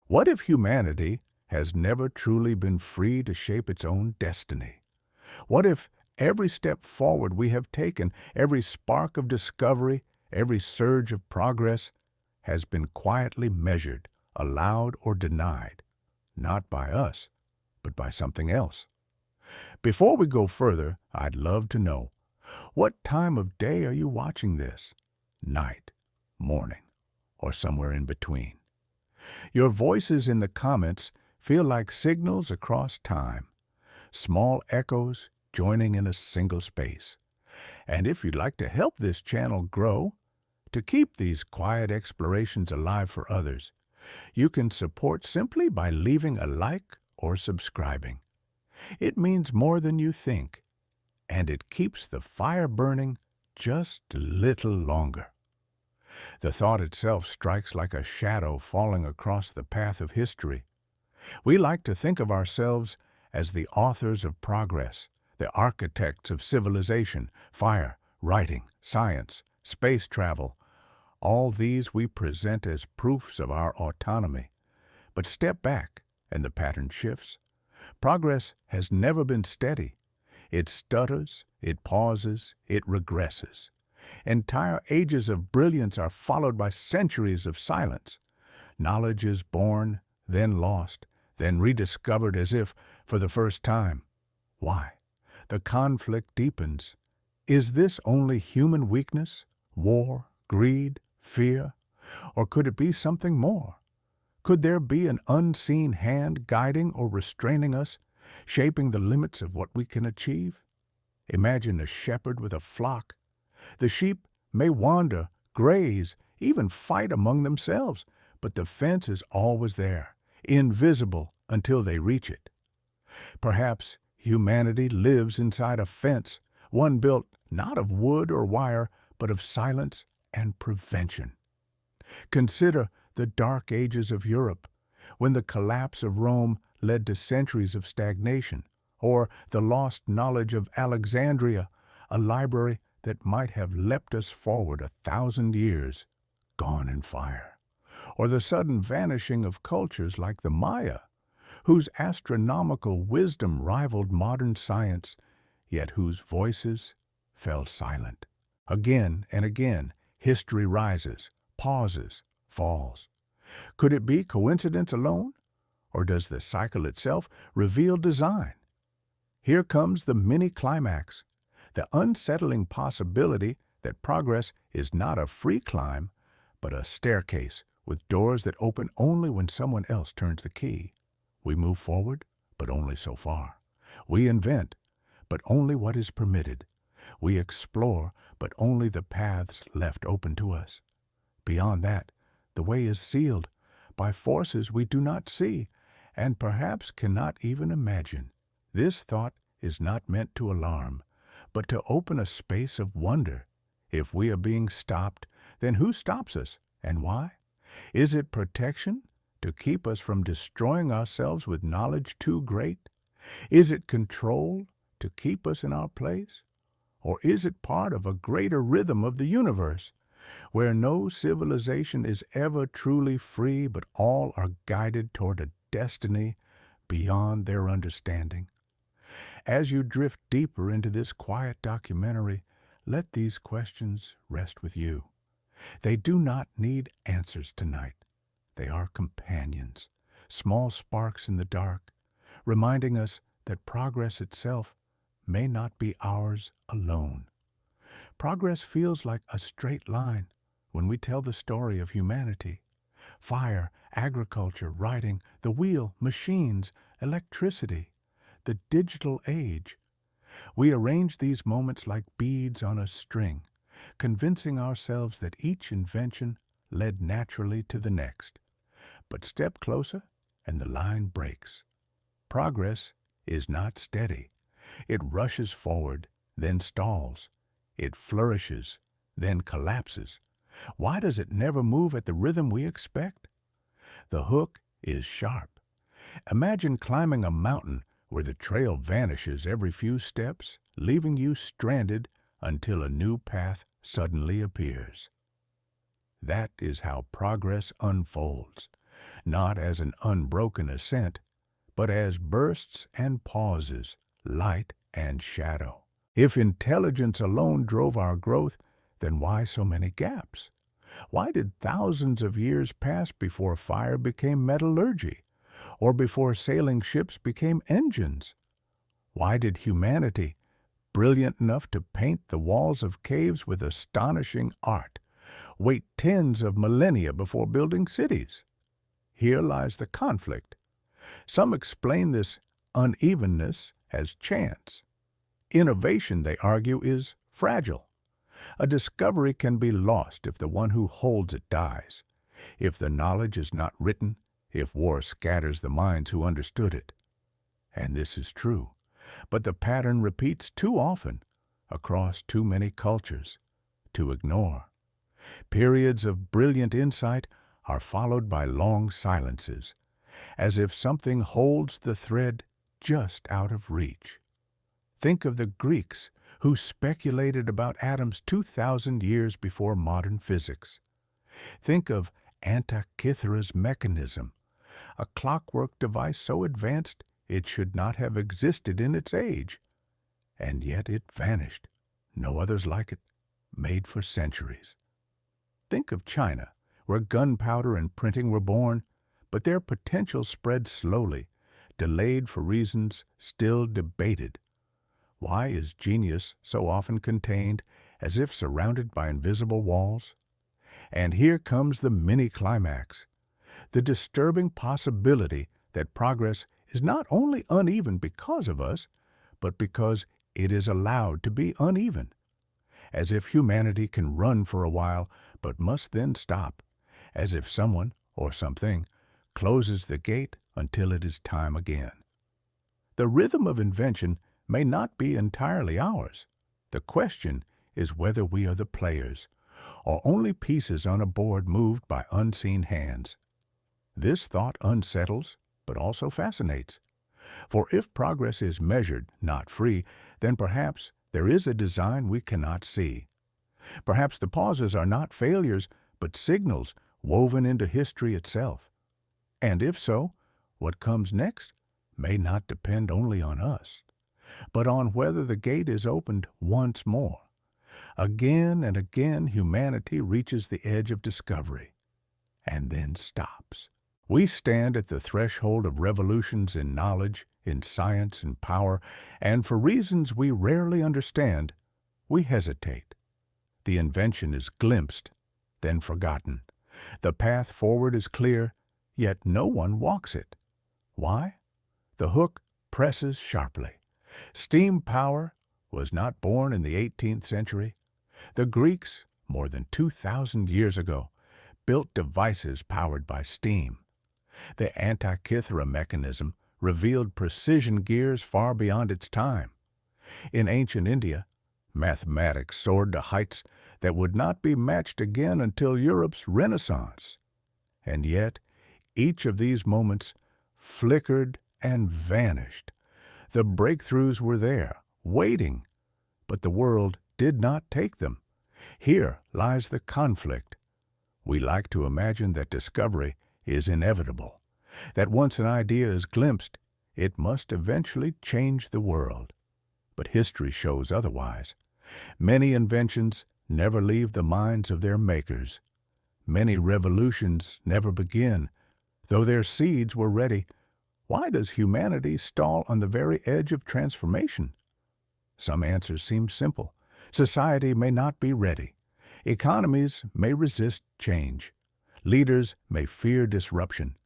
What if humanity has never truly been free to shape its own destiny? What if every step forward we have taken, every spark of discovery, every surge of progress, has been quietly measured, allowed, or denied, not by us, but by something else? Before we go further, I'd love to know, what time of day are you watching this? Night, morning, or somewhere in between? Your voices in the comments feel like signals across time, small echoes joining in a single space. And if you'd like to help this channel grow, to keep these quiet explorations alive for others, you can support simply by leaving a like or subscribing. It means more than you think, and it keeps the fire burning just a little longer. The thought itself strikes like a shadow falling across the path of history. We like to think of ourselves as the authors of progress, the architects of civilization, fire, writing, science, space travel. All these we present as proofs of our autonomy. But step back, and the pattern shifts. Progress has never been steady. It stutters, it pauses, it regresses. Entire ages of brilliance are followed by centuries of silence. Knowledge is born, then lost, then rediscovered as if for the first time. Why? The conflict deepens. Is this only human weakness, war, greed, fear? Or could it be something more? Could there be an unseen hand guiding or restraining us, shaping the limits of what we can achieve? Imagine a shepherd with a flock. The sheep may wander, graze, even fight among themselves, but the fence is always there, invisible until they reach it. Perhaps humanity lives inside a fence, one built not of wood or wire, but of silence and prevention. Consider the dark ages of Europe, when the collapse of Rome led to centuries of stagnation, or the lost knowledge of Alexandria, a library that might have leapt us forward 1,000 years, gone in fire. Or the sudden vanishing of cultures like the Maya, whose astronomical wisdom rivaled modern science, yet whose voices fell silent. Again and again, history rises, pauses, falls. Could it be coincidence alone? Or does the cycle itself reveal design? Here comes the mini-climax, the unsettling possibility that progress is not a free climb, but a staircase with doors that open only when someone else turns the key. We move forward, but only so far. We invent, but only what is permitted. We explore, but only the paths left open to us. Beyond that, the way is sealed by forces we do not see and perhaps cannot even imagine. This thought is not meant to alarm, but to open a space of wonder. If we are being stopped, then who stops us, and why? Is it protection, to keep us from destroying ourselves with knowledge too great? Is it control, to keep us in our place? Or is it part of a greater rhythm of the universe, where no civilization is ever truly free, but all are guided toward a destiny beyond their understanding? As you drift deeper into this quiet documentary, let these questions rest with you. They do not need answers tonight. They are companions, small sparks in the dark, reminding us that progress itself may not be ours alone. Progress feels like a straight line when we tell the story of humanity. Fire, agriculture, writing, the wheel, machines, electricity, the digital age. We arrange these moments like beads on a string, convincing ourselves that each invention led naturally to the next. But step closer, and the line breaks. Progress is not steady. It rushes forward, then stalls. It flourishes, then collapses. Why does it never move at the rhythm we expect? The hook is sharp. Imagine climbing a mountain where the trail vanishes every few steps, leaving you stranded until a new path suddenly appears. That is how progress unfolds. not as an unbroken ascent, but as bursts and pauses, light and shadow. If intelligence alone drove our growth, then why so many gaps? Why did thousands of years pass before fire became metallurgy, or before sailing ships became engines? Why did humanity, brilliant enough to paint the walls of caves with astonishing art, wait tens of millennia before building cities? Here lies the conflict. Some explain this unevenness as chance. Innovation, they argue, is fragile. A discovery can be lost if the one who holds it dies, if the knowledge is not written, if war scatters the minds who understood it. And this is true, but the pattern repeats too often, across too many cultures, to ignore. Periods of brilliant insight are followed by long silences, as if something holds the thread just out of reach. Think of the Greeks, who speculated about atoms 2,000 years before modern physics. Think of Antikythera's mechanism, a clockwork device so advanced it should not have existed in its age. And yet it vanished, no others like it, made for centuries. Think of China, where gunpowder and printing were born, but their potential spread slowly, delayed for reasons still debated. Why is genius so often contained, as if surrounded by invisible walls? And here comes the mini-climax, the disturbing possibility that progress is not only uneven because of us, but because it is allowed to be uneven. As if humanity can run for a while, but must then stop, as if someone or something closes the gate until it is time again. The rhythm of invention may not be entirely ours. The question is whether we are the players, or only pieces on a board moved by unseen hands. This thought unsettles, but also fascinates. For if progress is measured, not free, then perhaps there is a design we cannot see. Perhaps the pauses are not failures, but signals woven into history itself. And if so, what comes next may not depend only on us, but on whether the gate is opened once more. Again and again humanity reaches the edge of discovery, and then stops. We stand at the threshold of revolutions in knowledge, in science, and power, and for reasons we rarely understand, we hesitate. The invention is glimpsed, then forgotten. The path forward is clear, yet no one walks it. Why? The hook presses sharply. Steam power was not born in the 18th century. The Greeks, more than 2,000 years ago, built devices powered by steam. The Antikythera mechanism revealed precision gears far beyond its time. In ancient India, mathematics soared to heights that would not be matched again until Europe's Renaissance. And yet, each of these moments flickered and vanished. The breakthroughs were there, waiting, but the world did not take them. Here lies the conflict. We like to imagine that discovery is inevitable, that once an idea is glimpsed, it must eventually change the world. But history shows otherwise. Many inventions never leave the minds of their makers. Many revolutions never begin, though their seeds were ready. Why does humanity stall on the very edge of transformation? Some answers seem simple. Society may not be ready. Economies may resist change. Leaders may fear disruption.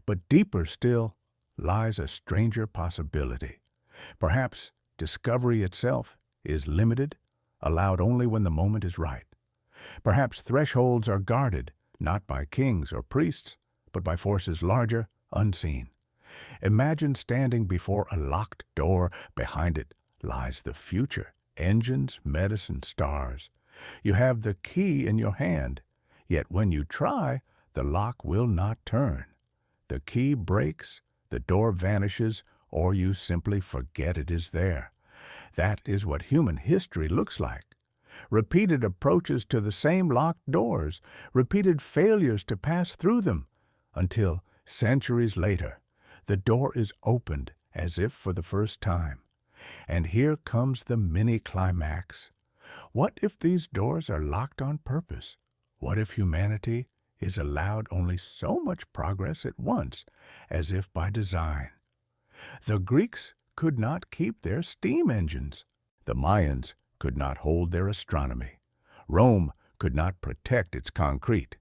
But deeper still lies a stranger possibility. Perhaps discovery itself is limited, allowed only when the moment is right. Perhaps thresholds are guarded, not by kings or priests, but by forces larger, unseen. Imagine standing before a locked door. Behind it lies the future, engines, medicine, stars. You have the key in your hand, yet when you try, the lock will not turn. The key breaks, the door vanishes, or you simply forget it is there. That is what human history looks like. Repeated approaches to the same locked doors, repeated failures to pass through them, until, centuries later, the door is opened as if for the first time. And here comes the mini-climax. What if these doors are locked on purpose? What if humanity is allowed only so much progress at once, as if by design? The Greeks could not keep their steam engines. The Mayans could not hold their astronomy. Rome could not protect its concrete.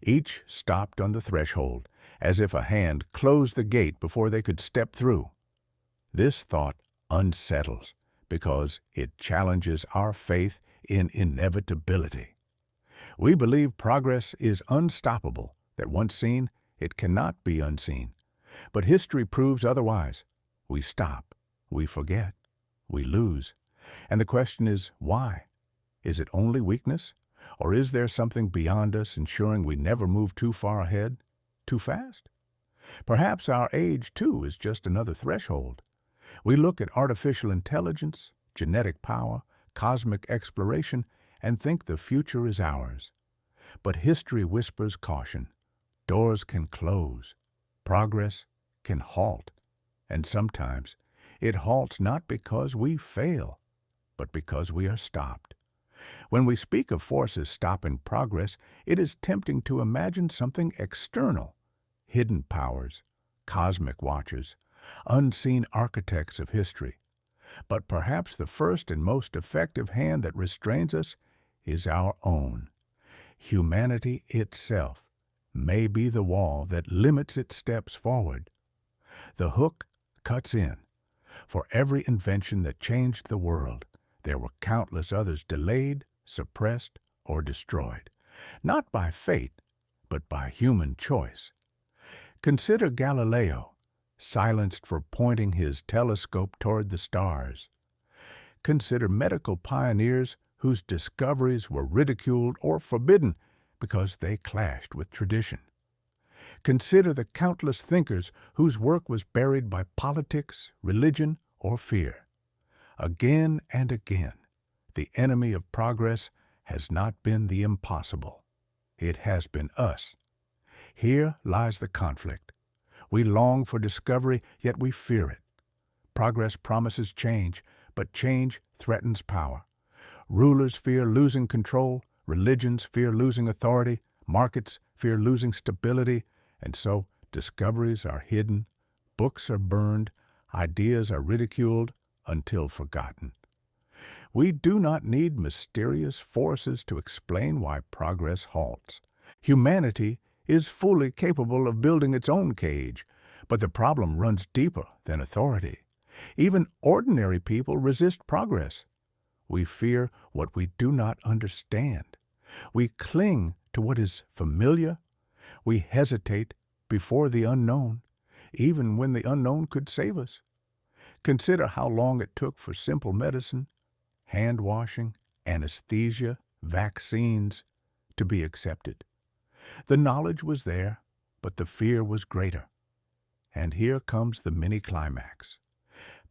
Each stopped on the threshold, as if a hand closed the gate before they could step through. This thought unsettles because it challenges our faith in inevitability. We believe progress is unstoppable, that once seen, it cannot be unseen. But history proves otherwise. We stop, we forget, we lose. And the question is, why? Is it only weakness? Or is there something beyond us ensuring we never move too far ahead, too fast? Perhaps our age, too, is just another threshold. We look at artificial intelligence, genetic power, cosmic exploration, and think the future is ours. But history whispers caution. Doors can close. Progress can halt. And sometimes it halts not because we fail, but because we are stopped. When we speak of forces stopping progress, it is tempting to imagine something external, hidden powers, cosmic watchers, unseen architects of history. But perhaps the first and most effective hand that restrains us is our own. Humanity itself may be the wall that limits its steps forward. The hook cuts in. For every invention that changed the world, there were countless others delayed, suppressed, or destroyed, not by fate, but by human choice. Consider Galileo, silenced for pointing his telescope toward the stars. Consider medical pioneers whose discoveries were ridiculed or forbidden because they clashed with tradition. Consider the countless thinkers whose work was buried by politics, religion, or fear. Again and again, the enemy of progress has not been the impossible. It has been us. Here lies the conflict. We long for discovery, yet we fear it. Progress promises change, but change threatens power. Rulers fear losing control, religions fear losing authority, markets fear losing stability, and so discoveries are hidden, books are burned, ideas are ridiculed until forgotten. We do not need mysterious forces to explain why progress halts. Humanity is fully capable of building its own cage, but the problem runs deeper than authority. Even ordinary people resist progress. We fear what we do not understand. We cling to what is familiar. We hesitate before the unknown, even when the unknown could save us. Consider how long it took for simple medicine, hand washing, anesthesia, vaccines to be accepted. The knowledge was there, but the fear was greater. And here comes the mini-climax.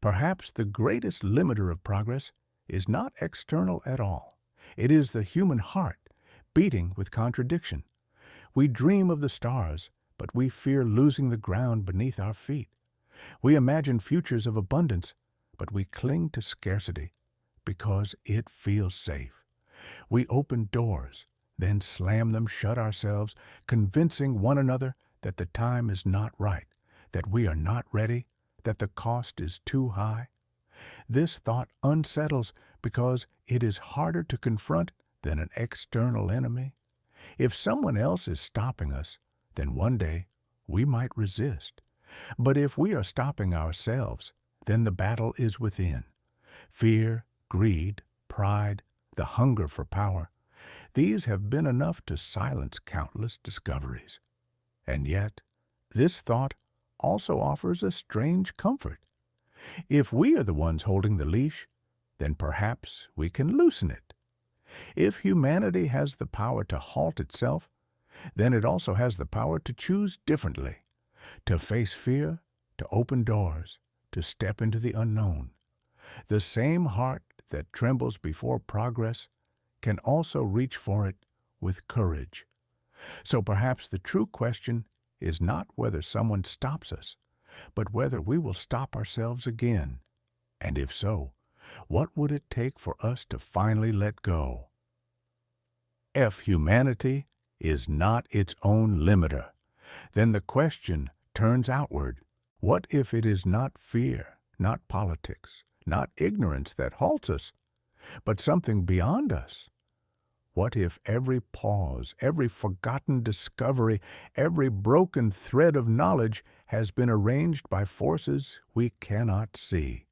Perhaps the greatest limiter of progress is not external at all. It is the human heart, beating with contradiction. We dream of the stars, but we fear losing the ground beneath our feet. We imagine futures of abundance, but we cling to scarcity because it feels safe. We open doors, then slam them shut ourselves, convincing one another that the time is not right, that we are not ready, that the cost is too high. This thought unsettles because it is harder to confront than an external enemy. If someone else is stopping us, then one day we might resist. But if we are stopping ourselves, then the battle is within. Fear, greed, pride, the hunger for power, these have been enough to silence countless discoveries. And yet, this thought also offers a strange comfort. If we are the ones holding the leash, then perhaps we can loosen it. If humanity has the power to halt itself, then it also has the power to choose differently, to face fear, to open doors, to step into the unknown. The same heart that trembles before progress can also reach for it with courage. So perhaps the true question is not whether someone stops us, but whether we will stop ourselves again. And if so, what would it take for us to finally let go? If humanity is not its own limiter, then the question turns outward. What if it is not fear, not politics, not ignorance that halts us, but something beyond us? What if every pause, every forgotten discovery, every broken thread of knowledge has been arranged by forces we cannot see?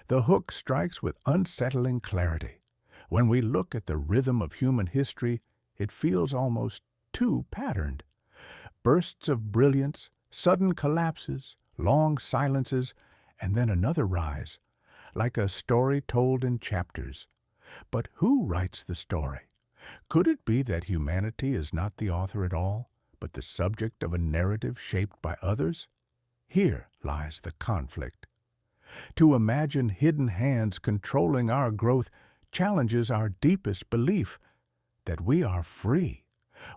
The hook strikes with unsettling clarity. When we look at the rhythm of human history, it feels almost too patterned. Bursts of brilliance, sudden collapses, long silences, and then another rise, like a story told in chapters. But who writes the story? Could it be that humanity is not the author at all, but the subject of a narrative shaped by others? Here lies the conflict. To imagine hidden hands controlling our growth challenges our deepest belief that we are free.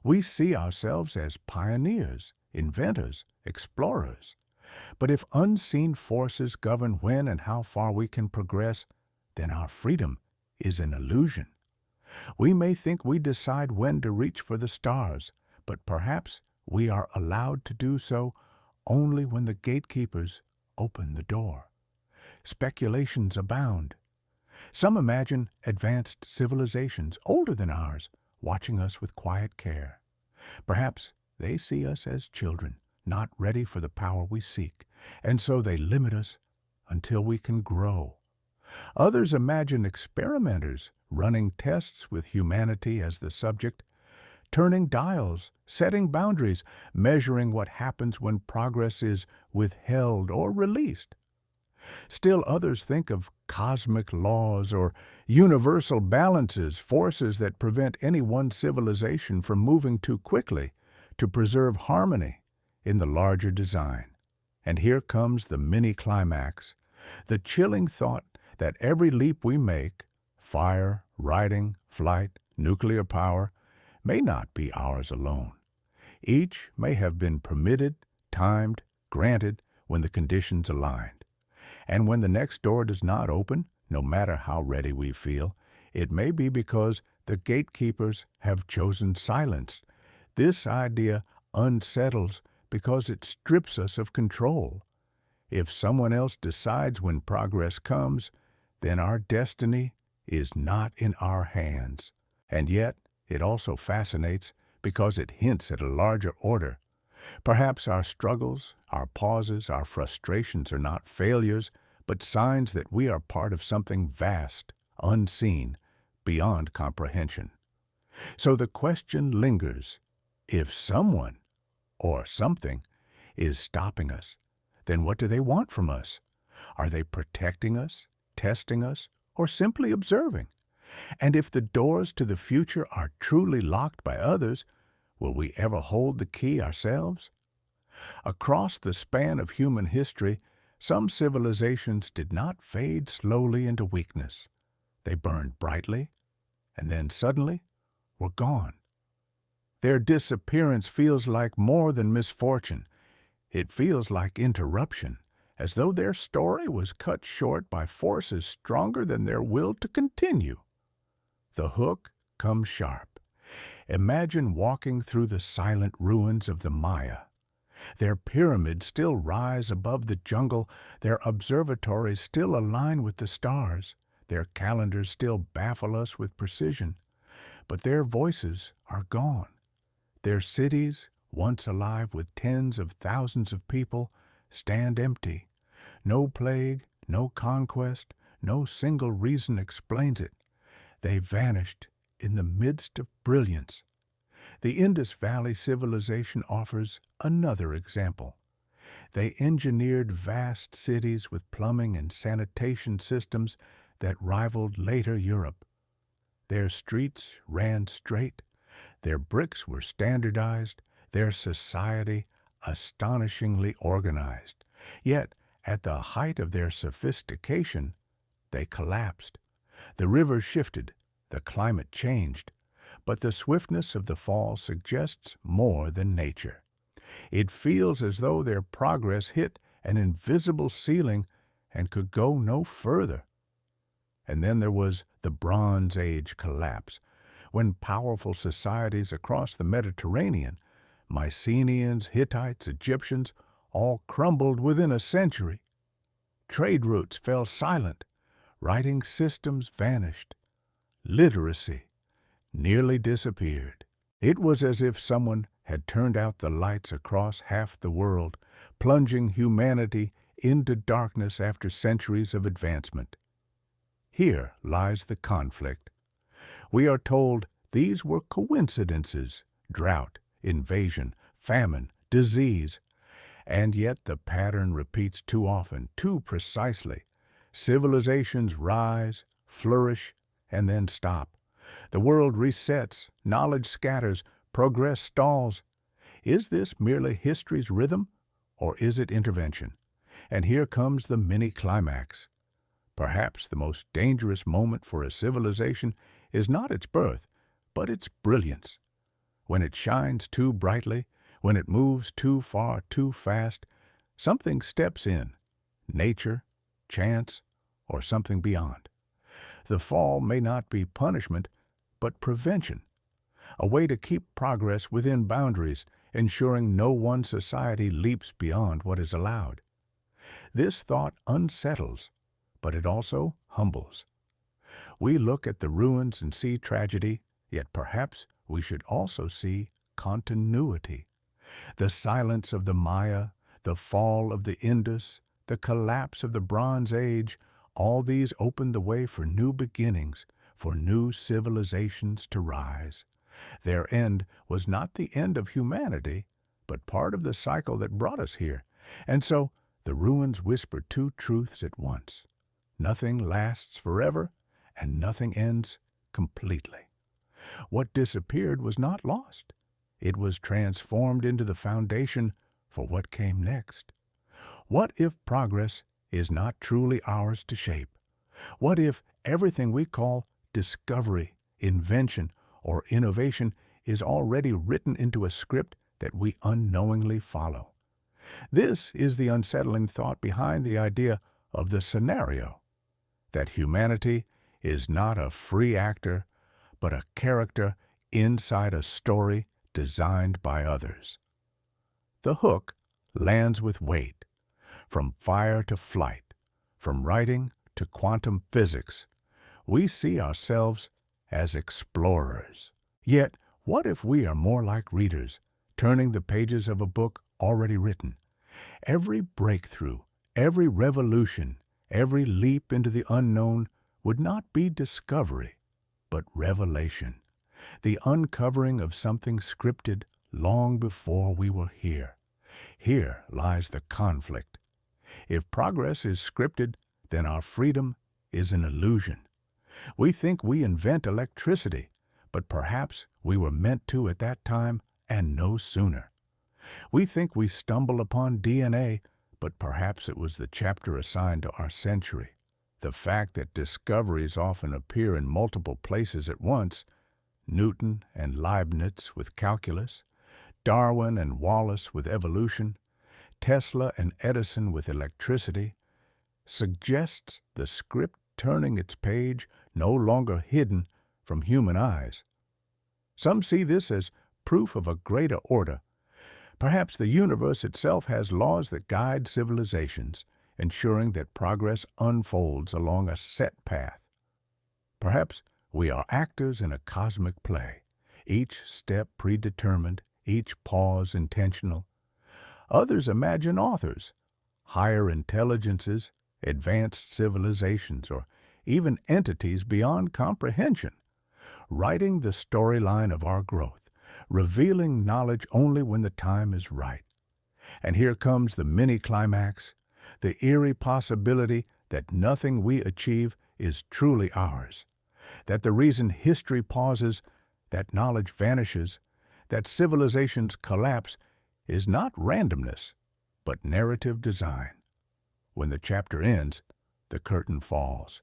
We see ourselves as pioneers, inventors, explorers. But if unseen forces govern when and how far we can progress, then our freedom is an illusion. We may think we decide when to reach for the stars, but perhaps we are allowed to do so only when the gatekeepers open the door. Speculations abound. Some imagine advanced civilizations older than ours, watching us with quiet care. Perhaps they see us as children, not ready for the power we seek, and so they limit us until we can grow. Others imagine experimenters running tests with humanity as the subject, turning dials, setting boundaries, measuring what happens when progress is withheld or released. Still others think of cosmic laws or universal balances, forces that prevent any one civilization from moving too quickly to preserve harmony in the larger design. And here comes the mini-climax, the chilling thought that every leap we make, fire, writing, flight, nuclear power, may not be ours alone. Each may have been permitted, timed, granted when the conditions aligned. And when the next door does not open, no matter how ready we feel, it may be because the gatekeepers have chosen silence. This idea unsettles because it strips us of control. If someone else decides when progress comes, then our destiny is not in our hands. And yet, it also fascinates because it hints at a larger order. Perhaps our struggles, our pauses, our frustrations are not failures, but signs that we are part of something vast, unseen, beyond comprehension. So the question lingers, if someone or something is stopping us, then what do they want from us? Are they protecting us, testing us, or simply observing? And if the doors to the future are truly locked by others, will we ever hold the key ourselves? Across the span of human history, some civilizations did not fade slowly into weakness. They burned brightly, and then suddenly were gone. Their disappearance feels like more than misfortune. It feels like interruption, as though their story was cut short by forces stronger than their will to continue. The hook comes sharp. Imagine walking through the silent ruins of the Maya. Their pyramids still rise above the jungle, their observatories still align with the stars, their calendars still baffle us with precision. But their voices are gone. Their cities, once alive with tens of thousands of people, stand empty. No plague, no conquest, no single reason explains it. They vanished in the midst of brilliance. The Indus Valley civilization offers another example. They engineered vast cities with plumbing and sanitation systems that rivaled later Europe. Their streets ran straight, their bricks were standardized, their society astonishingly organized. Yet, at the height of their sophistication, they collapsed. The rivers shifted, the climate changed, but the swiftness of the fall suggests more than nature. It feels as though their progress hit an invisible ceiling and could go no further. And then there was the Bronze Age collapse, when powerful societies across the Mediterranean, Mycenaeans, Hittites, Egyptians, all crumbled within a century. Trade routes fell silent, writing systems vanished, literacy nearly disappeared. It was as if someone had turned out the lights across half the world, plunging humanity into darkness after centuries of advancement. Here lies the conflict. We are told these were coincidences: drought, invasion, famine, disease. And yet the pattern repeats too often, too precisely. Civilizations rise, flourish, and then stop. The world resets, knowledge scatters, progress stalls. Is this merely history's rhythm, or is it intervention? And here comes the mini-climax. Perhaps the most dangerous moment for a civilization is not its birth, but its brilliance. When it shines too brightly, when it moves too far, too fast, something steps in: nature, chance, or something beyond. The fall may not be punishment, but prevention, a way to keep progress within boundaries, ensuring no one society leaps beyond what is allowed. This thought unsettles, but it also humbles. We look at the ruins and see tragedy, yet perhaps we should also see continuity. The silence of the Maya, the fall of the Indus, the collapse of the Bronze Age, all these opened the way for new beginnings, for new civilizations to rise. Their end was not the end of humanity, but part of the cycle that brought us here. And so the ruins whisper two truths at once: nothing lasts forever, and nothing ends completely. What disappeared was not lost. It was transformed into the foundation for what came next. What if progress is not truly ours to shape? What if everything we call discovery, invention, or innovation is already written into a script that we unknowingly follow? This is the unsettling thought behind the idea of the scenario, that humanity is not a free actor, but a character inside a story designed by others. The hook lands with weight. From fire to flight, from writing to quantum physics, we see ourselves as explorers. Yet, what if we are more like readers, turning the pages of a book already written? Every breakthrough, every revolution, every leap into the unknown would not be discovery, but revelation, the uncovering of something scripted long before we were here. Here lies the conflict. If progress is scripted, then our freedom is an illusion. We think we invent electricity, but perhaps we were meant to at that time and no sooner. We think we stumble upon DNA, but perhaps it was the chapter assigned to our century. The fact that discoveries often appear in multiple places at once, Newton and Leibniz with calculus, Darwin and Wallace with evolution, Tesla and Edison with electricity, suggests the script turning its page no longer hidden from human eyes. Some see this as proof of a greater order. Perhaps the universe itself has laws that guide civilizations, ensuring that progress unfolds along a set path. Perhaps we are actors in a cosmic play, each step predetermined, each pause intentional. Others imagine authors, higher intelligences, advanced civilizations, or even entities beyond comprehension, writing the storyline of our growth, revealing knowledge only when the time is right. And here comes the mini-climax, the eerie possibility that nothing we achieve is truly ours, that the reason history pauses, that knowledge vanishes, that civilizations collapse is not randomness, but narrative design. When the chapter ends, the curtain falls.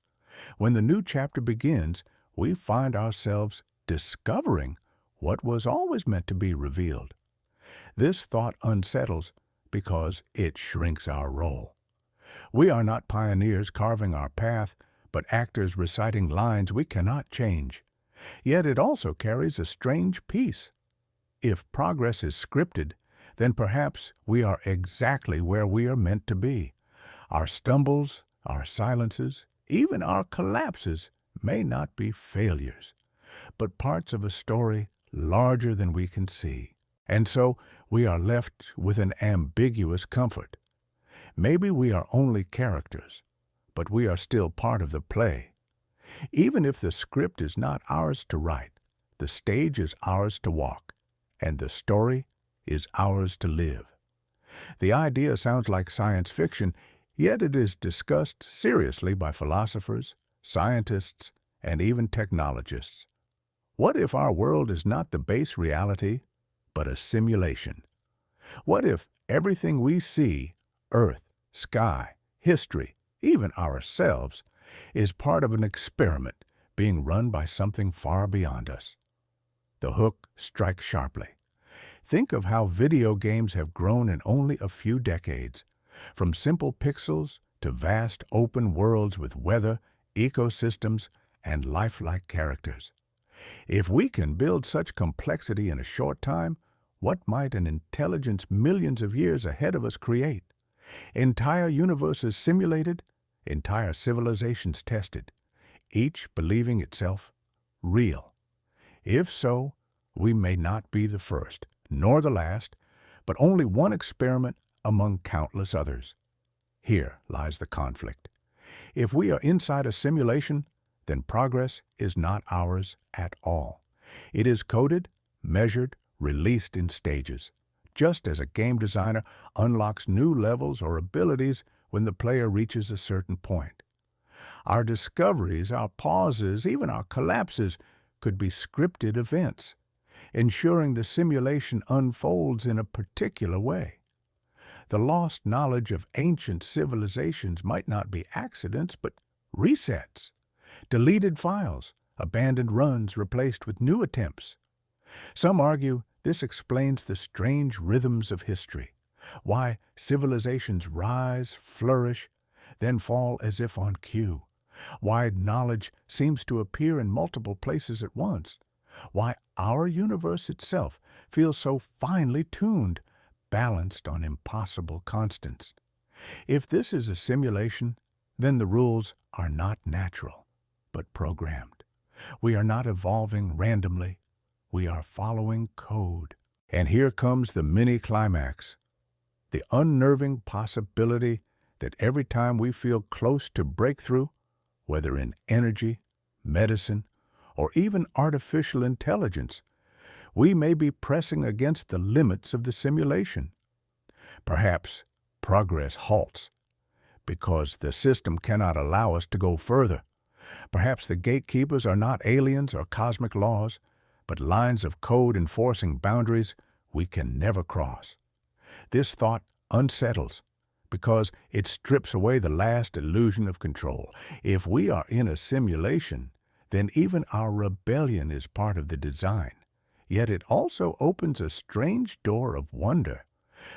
When the new chapter begins, we find ourselves discovering what was always meant to be revealed. This thought unsettles because it shrinks our role. We are not pioneers carving our path, but actors reciting lines we cannot change. Yet it also carries a strange peace. If progress is scripted, then perhaps we are exactly where we are meant to be. Our stumbles, our silences, even our collapses may not be failures, but parts of a story larger than we can see. And so we are left with an ambiguous comfort. Maybe we are only characters, but we are still part of the play. Even if the script is not ours to write, the stage is ours to walk, and the story is ours to live. The idea sounds like science fiction, yet it is discussed seriously by philosophers, scientists, and even technologists. What if our world is not the base reality, but a simulation? What if everything we see, earth, sky, history, even ourselves, is part of an experiment being run by something far beyond us? The hook strikes sharply. Think of how video games have grown in only a few decades, from simple pixels to vast open worlds with weather, ecosystems, and lifelike characters. If we can build such complexity in a short time, what might an intelligence millions of years ahead of us create? Entire universes simulated, entire civilizations tested, each believing itself real. If so, we may not be the first, nor the last, but only one experiment among countless others. Here lies the conflict. If we are inside a simulation, then progress is not ours at all. It is coded, measured, released in stages, just as a game designer unlocks new levels or abilities when the player reaches a certain point. Our discoveries, our pauses, even our collapses could be scripted events, ensuring the simulation unfolds in a particular way. The lost knowledge of ancient civilizations might not be accidents, but resets, deleted files, abandoned runs replaced with new attempts. Some argue this explains the strange rhythms of history, why civilizations rise, flourish, then fall as if on cue, why knowledge seems to appear in multiple places at once, why our universe itself feels so finely tuned, balanced on impossible constants. If this is a simulation, then the rules are not natural, but programmed. We are not evolving randomly. We are following code. And here comes the mini-climax, the unnerving possibility that every time we feel close to breakthrough, whether in energy, medicine, or even artificial intelligence, we may be pressing against the limits of the simulation. Perhaps progress halts because the system cannot allow us to go further. Perhaps the gatekeepers are not aliens or cosmic laws, but lines of code enforcing boundaries we can never cross. This thought unsettles because it strips away the last illusion of control. If we are in a simulation, then even our rebellion is part of the design. Yet it also opens a strange door of wonder.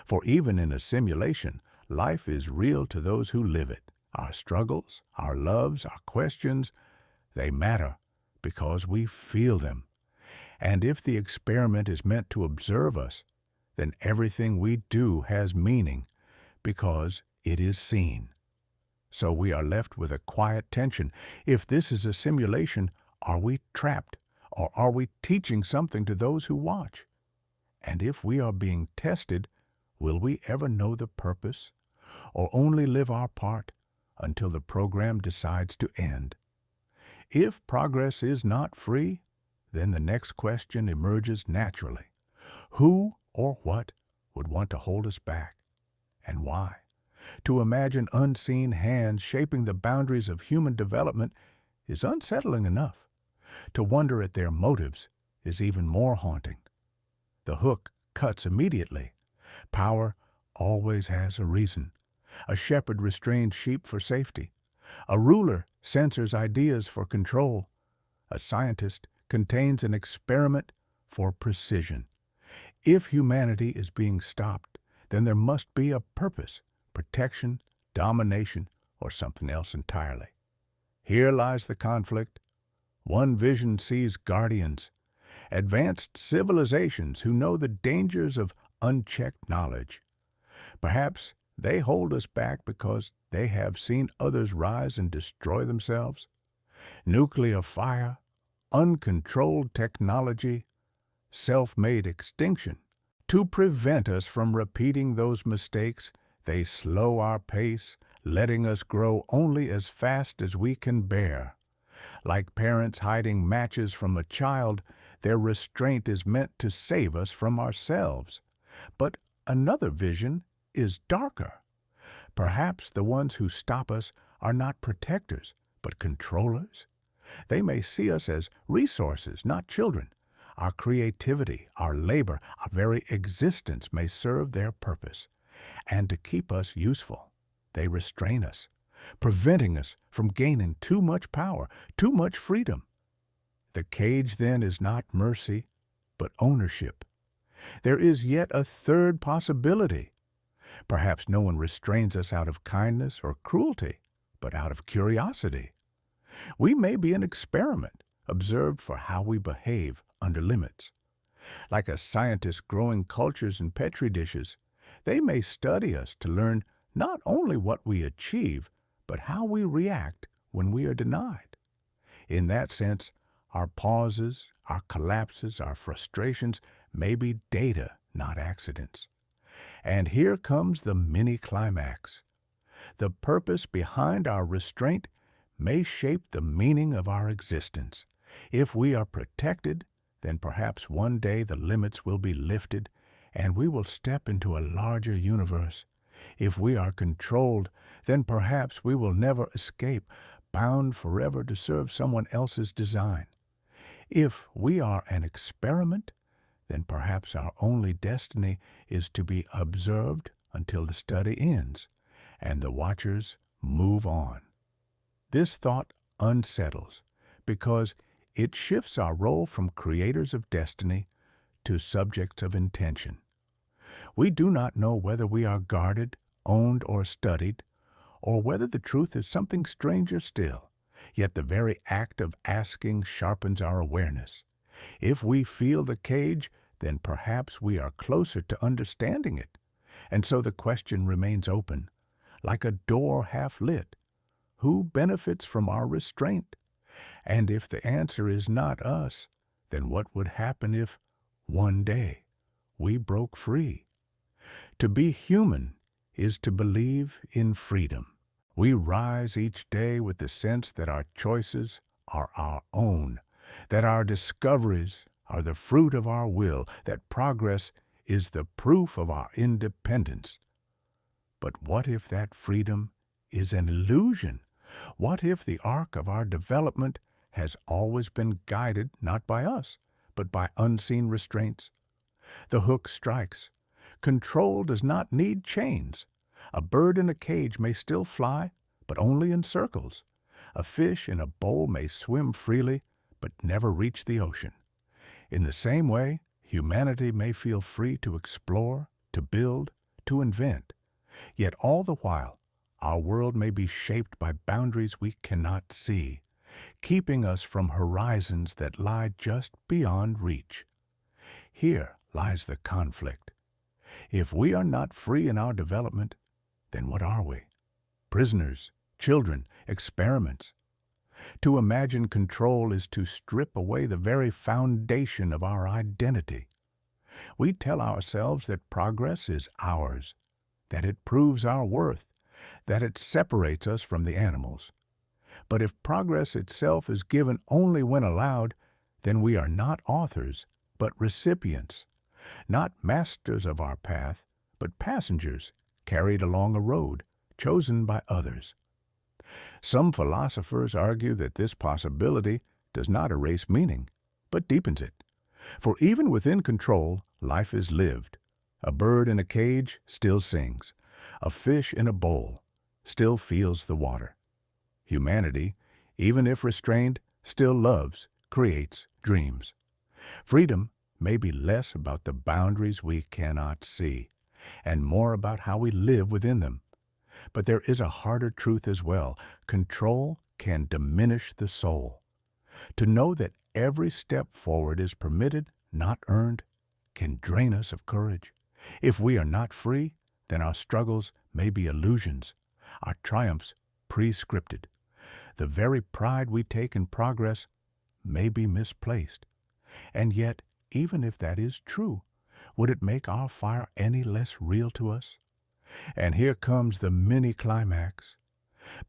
For even in a simulation, life is real to those who live it. Our struggles, our loves, our questions, they matter because we feel them. And if the experiment is meant to observe us, then everything we do has meaning because it is seen. So we are left with a quiet tension. If this is a simulation, are we trapped, or are we teaching something to those who watch? And if we are being tested, will we ever know the purpose, or only live our part until the program decides to end? If progress is not free, then the next question emerges naturally. Who or what would want to hold us back, and why? To imagine unseen hands shaping the boundaries of human development is unsettling enough. To wonder at their motives is even more haunting. The hook cuts immediately. Power always has a reason. A shepherd restrains sheep for safety. A ruler censors ideas for control. A scientist contains an experiment for precision. If humanity is being stopped, then there must be a purpose, protection, domination, or something else entirely. Here lies the conflict. One vision sees guardians, advanced civilizations who know the dangers of unchecked knowledge. Perhaps they hold us back because they have seen others rise and destroy themselves. Nuclear fire, uncontrolled technology, self-made extinction. To prevent us from repeating those mistakes, they slow our pace, letting us grow only as fast as we can bear. Like parents hiding matches from a child, their restraint is meant to save us from ourselves. But another vision is darker. Perhaps the ones who stop us are not protectors, but controllers. They may see us as resources, not children. Our creativity, our labor, our very existence may serve their purpose. And to keep us useful, they restrain us, preventing us from gaining too much power, too much freedom. The cage, then, is not mercy, but ownership. There is yet a third possibility. Perhaps no one restrains us out of kindness or cruelty, but out of curiosity. We may be an experiment, observed for how we behave under limits. Like a scientist growing cultures in petri dishes, they may study us to learn not only what we achieve, but how we react when we are denied. In that sense, our pauses, our collapses, our frustrations may be data, not accidents. And here comes the mini-climax. The purpose behind our restraint may shape the meaning of our existence. If we are protected, then perhaps one day the limits will be lifted and we will step into a larger universe. If we are controlled, then perhaps we will never escape, bound forever to serve someone else's design. If we are an experiment, then perhaps our only destiny is to be observed until the study ends and the watchers move on. This thought unsettles because it shifts our role from creators of destiny to subjects of intention. We do not know whether we are guarded, owned, or studied, or whether the truth is something stranger still. Yet the very act of asking sharpens our awareness. If we feel the cage, then perhaps we are closer to understanding it. And so the question remains open, like a door half lit. Who benefits from our restraint? And if the answer is not us, then what would happen if, one day, we broke free? To be human is to believe in freedom. We rise each day with the sense that our choices are our own, that our discoveries are the fruit of our will, that progress is the proof of our independence. But what if that freedom is an illusion? What if the arc of our development has always been guided not by us, but by unseen restraints? The hook strikes. Control does not need chains. A bird in a cage may still fly, but only in circles. A fish in a bowl may swim freely, but never reach the ocean. In the same way, humanity may feel free to explore, to build, to invent. Yet all the while, our world may be shaped by boundaries we cannot see, keeping us from horizons that lie just beyond reach. Here lies the conflict. If we are not free in our development, then what are we? Prisoners, children, experiments. To imagine control is to strip away the very foundation of our identity. We tell ourselves that progress is ours, that it proves our worth, that it separates us from the animals. But if progress itself is given only when allowed, then we are not authors, but recipients, not masters of our path, but passengers carried along a road chosen by others. Some philosophers argue that this possibility does not erase meaning, but deepens it. For even within control, life is lived. A bird in a cage still sings. A fish in a bowl still feels the water. Humanity, even if restrained, still loves, creates, dreams. Freedom may be less about the boundaries we cannot see, and more about how we live within them. But there is a harder truth as well. Control can diminish the soul. To know that every step forward is permitted, not earned, can drain us of courage. If we are not free, then our struggles may be illusions, our triumphs pre-scripted. The very pride we take in progress may be misplaced. And yet, even if that is true, would it make our fire any less real to us? And here comes the mini-climax.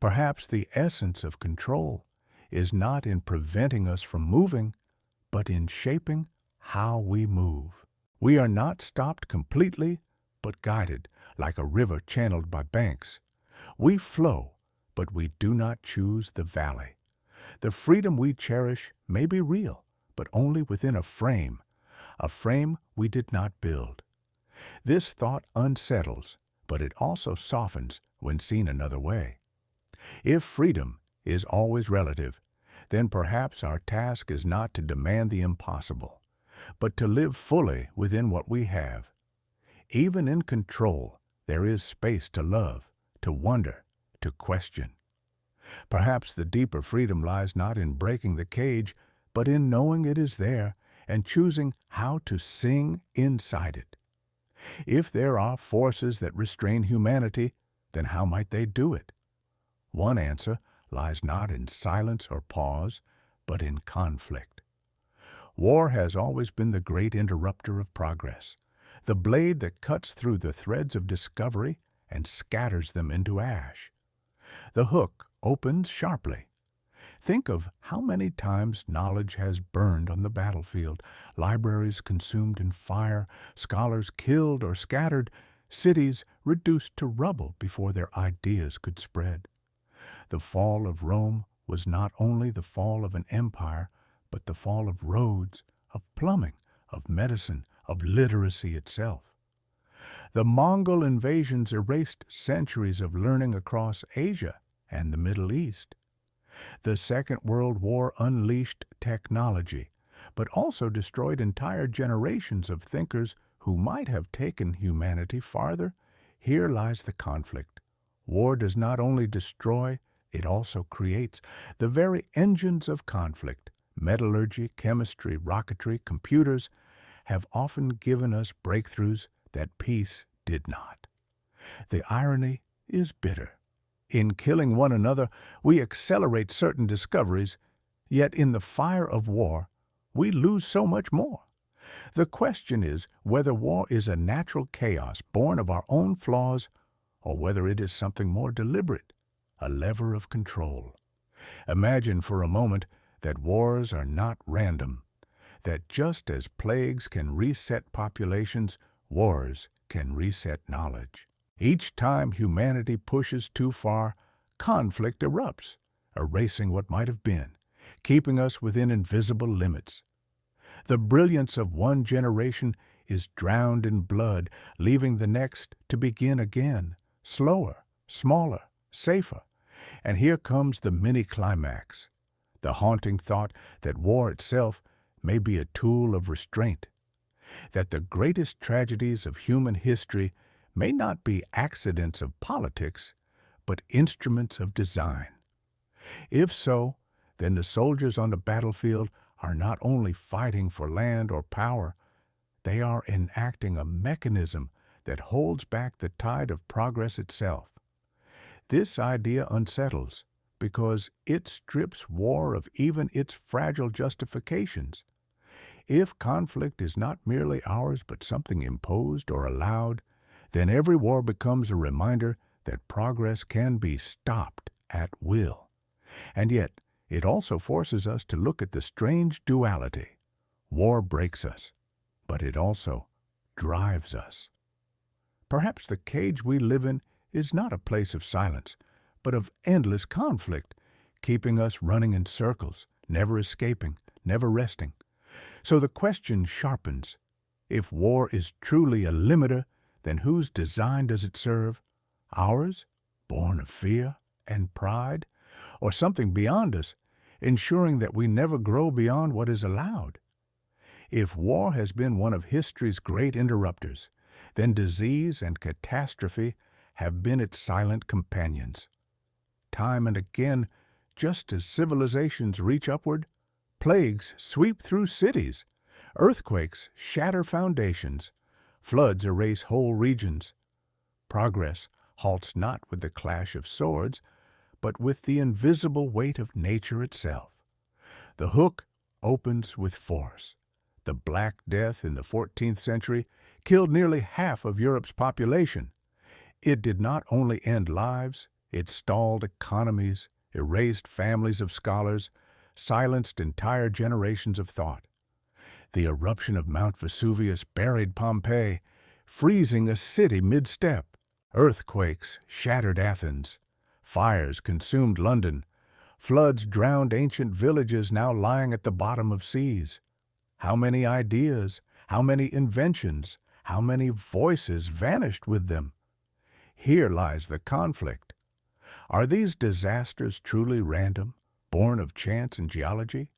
Perhaps the essence of control is not in preventing us from moving, but in shaping how we move. We are not stopped completely, but guided, like a river channeled by banks. We flow, but we do not choose the valley. The freedom we cherish may be real, but only within a frame we did not build. This thought unsettles, but it also softens when seen another way. If freedom is always relative, then perhaps our task is not to demand the impossible, but to live fully within what we have. Even in control, there is space to love, to wonder, to question. Perhaps the deeper freedom lies not in breaking the cage, but in knowing it is there and choosing how to sing inside it. If there are forces that restrain humanity, then how might they do it? One answer lies not in silence or pause, but in conflict. War has always been the great interrupter of progress, the blade that cuts through the threads of discovery and scatters them into ash. The hook opens sharply. Think of how many times knowledge has burned on the battlefield, libraries consumed in fire, scholars killed or scattered, cities reduced to rubble before their ideas could spread. The fall of Rome was not only the fall of an empire, but the fall of roads, of plumbing, of medicine, of literacy itself. The Mongol invasions erased centuries of learning across Asia and the Middle East. The Second World War unleashed technology, but also destroyed entire generations of thinkers who might have taken humanity farther. Here lies the conflict. War does not only destroy, it also creates. The very engines of conflict, metallurgy, chemistry, rocketry, computers, have often given us breakthroughs that peace did not. The irony is bitter. In killing one another, we accelerate certain discoveries, yet in the fire of war, we lose so much more. The question is whether war is a natural chaos born of our own flaws, or whether it is something more deliberate, a lever of control. Imagine for a moment that wars are not random, that just as plagues can reset populations, wars can reset knowledge. Each time humanity pushes too far, conflict erupts, erasing what might have been, keeping us within invisible limits. The brilliance of one generation is drowned in blood, leaving the next to begin again, slower, smaller, safer. And here comes the mini-climax, the haunting thought that war itself may be a tool of restraint, that the greatest tragedies of human history may not be accidents of politics, but instruments of design. If so, then the soldiers on the battlefield are not only fighting for land or power, they are enacting a mechanism that holds back the tide of progress itself. This idea unsettles because it strips war of even its fragile justifications. If conflict is not merely ours but something imposed or allowed, then every war becomes a reminder that progress can be stopped at will. And yet, it also forces us to look at the strange duality. War breaks us, but it also drives us. Perhaps the cage we live in is not a place of silence, but of endless conflict, keeping us running in circles, never escaping, never resting. So the question sharpens. If war is truly a limiter, then whose design does it serve? Ours, born of fear and pride, or something beyond us, ensuring that we never grow beyond what is allowed? If war has been one of history's great interrupters, then disease and catastrophe have been its silent companions. Time and again, just as civilizations reach upward, plagues sweep through cities, earthquakes shatter foundations, floods erase whole regions. Progress halts not with the clash of swords, but with the invisible weight of nature itself. The hook opens with force. The Black Death in the 14th century killed nearly half of Europe's population. It did not only end lives, it stalled economies, erased families of scholars, silenced entire generations of thought. The eruption of Mount Vesuvius buried Pompeii, freezing a city mid-step. Earthquakes shattered Athens. Fires consumed London. Floods drowned ancient villages now lying at the bottom of seas. How many ideas, how many inventions, how many voices vanished with them? Here lies the conflict. Are these disasters truly random, born of chance and geology?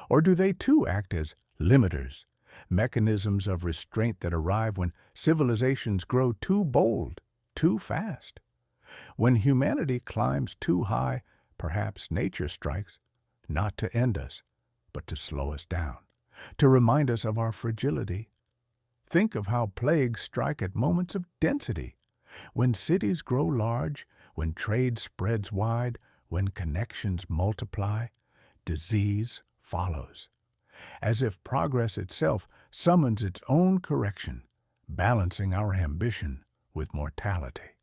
Or do they too act as limiters, mechanisms of restraint that arrive when civilizations grow too bold, too fast? When humanity climbs too high, perhaps nature strikes, not to end us, but to slow us down, to remind us of our fragility. Think of how plagues strike at moments of density. When cities grow large, when trade spreads wide, when connections multiply, disease follows. As if progress itself summons its own correction, balancing our ambition with mortality.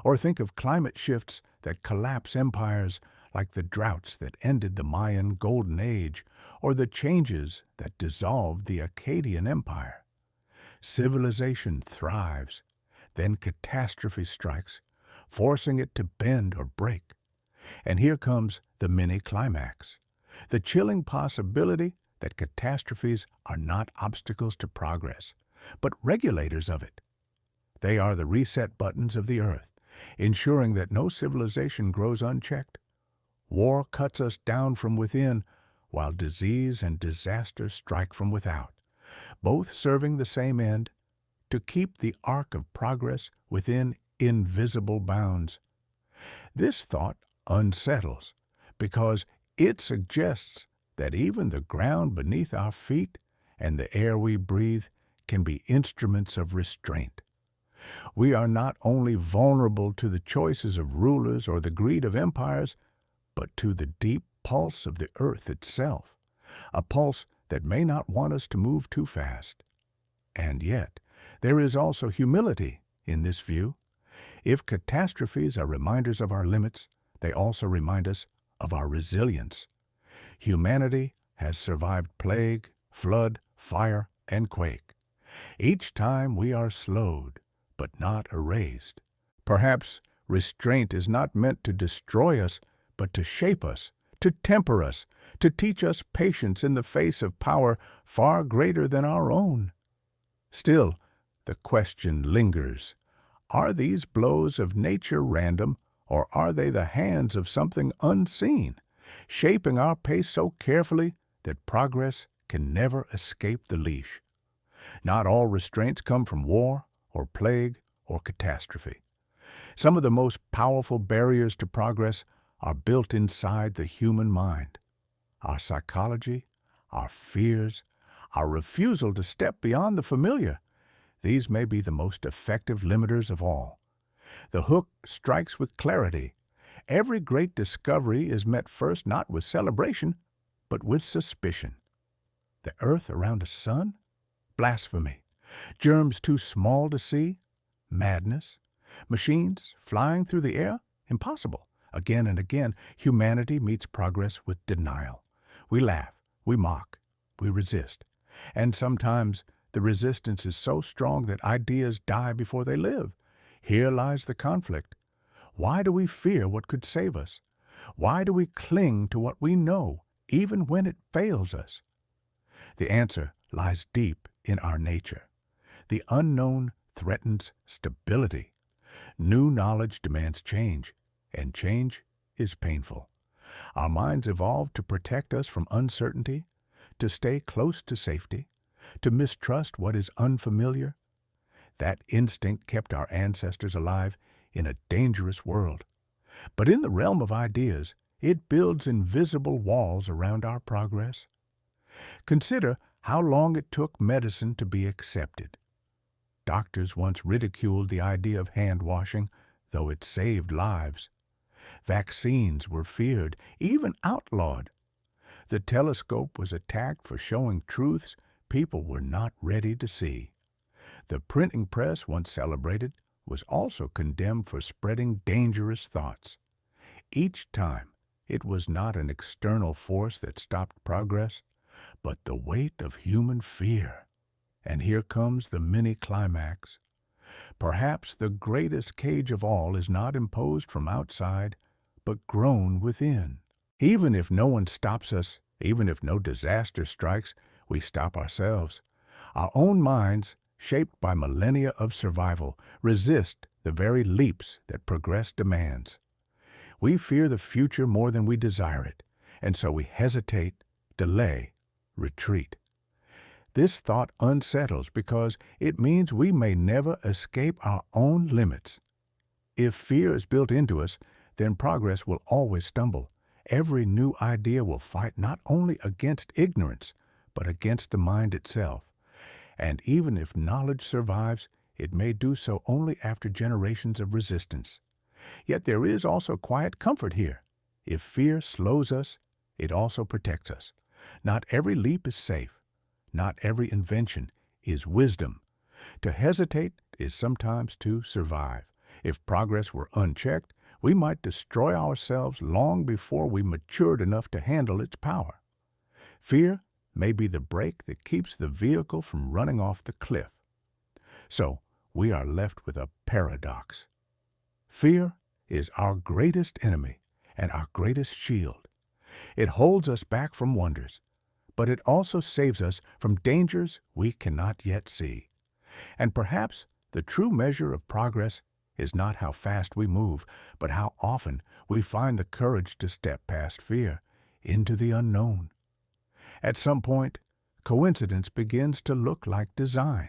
Or think of climate shifts that collapse empires, like the droughts that ended the Mayan Golden Age, or the changes that dissolved the Akkadian Empire. Civilization thrives, then catastrophe strikes, forcing it to bend or break. And here comes the mini-climax, the chilling possibility that catastrophes are not obstacles to progress, but regulators of it. They are the reset buttons of the earth, ensuring that no civilization grows unchecked. War cuts us down from within, while disease and disaster strike from without, both serving the same end, to keep the arc of progress within invisible bounds. This thought unsettles, because it suggests that even the ground beneath our feet and the air we breathe can be instruments of restraint. We are not only vulnerable to the choices of rulers or the greed of empires, but to the deep pulse of the earth itself, a pulse that may not want us to move too fast. And yet, there is also humility in this view. If catastrophes are reminders of our limits, they also remind us of our resilience. Humanity has survived plague, flood, fire, and quake. Each time we are slowed, but not erased. Perhaps restraint is not meant to destroy us, but to shape us, to temper us, to teach us patience in the face of power far greater than our own. Still, the question lingers. Are these blows of nature random, or are they the hands of something unseen, shaping our pace so carefully that progress can never escape the leash? Not all restraints come from war, or plague, or catastrophe. Some of the most powerful barriers to progress are built inside the human mind. Our psychology, our fears, our refusal to step beyond the familiar. These may be the most effective limiters of all. The hook strikes with clarity. Every great discovery is met first not with celebration, but with suspicion. The earth around a sun? Blasphemy. Germs too small to see? Madness. Machines flying through the air? Impossible. Again and again, humanity meets progress with denial. We laugh, we mock, we resist. And sometimes the resistance is so strong that ideas die before they live. Here lies the conflict. Why do we fear what could save us? Why do we cling to what we know, even when it fails us? The answer lies deep in our nature. The unknown threatens stability. New knowledge demands change, and change is painful. Our minds evolved to protect us from uncertainty, to stay close to safety, to mistrust what is unfamiliar. That instinct kept our ancestors alive in a dangerous world. But in the realm of ideas, it builds invisible walls around our progress. Consider how long it took medicine to be accepted. Doctors once ridiculed the idea of hand washing, though it saved lives. Vaccines were feared, even outlawed. The telescope was attacked for showing truths people were not ready to see. The printing press, once celebrated, was also condemned for spreading dangerous thoughts. Each time, it was not an external force that stopped progress, but the weight of human fear. And here comes the mini-climax. Perhaps the greatest cage of all is not imposed from outside, but grown within. Even if no one stops us, even if no disaster strikes, we stop ourselves. Our own minds, shaped by millennia of survival, resist the very leaps that progress demands. We fear the future more than we desire it, and so we hesitate, delay, retreat. This thought unsettles because it means we may never escape our own limits. If fear is built into us, then progress will always stumble. Every new idea will fight not only against ignorance, but against the mind itself. And even if knowledge survives, it may do so only after generations of resistance. Yet there is also quiet comfort here. If fear slows us, it also protects us. Not every leap is safe. Not every invention is wisdom. To hesitate is sometimes to survive. If progress were unchecked, we might destroy ourselves long before we matured enough to handle its power. Fear may be the brake that keeps the vehicle from running off the cliff. So, we are left with a paradox. Fear is our greatest enemy and our greatest shield. It holds us back from wonders, but it also saves us from dangers we cannot yet see. And perhaps the true measure of progress is not how fast we move, but how often we find the courage to step past fear into the unknown. At some point, coincidence begins to look like design.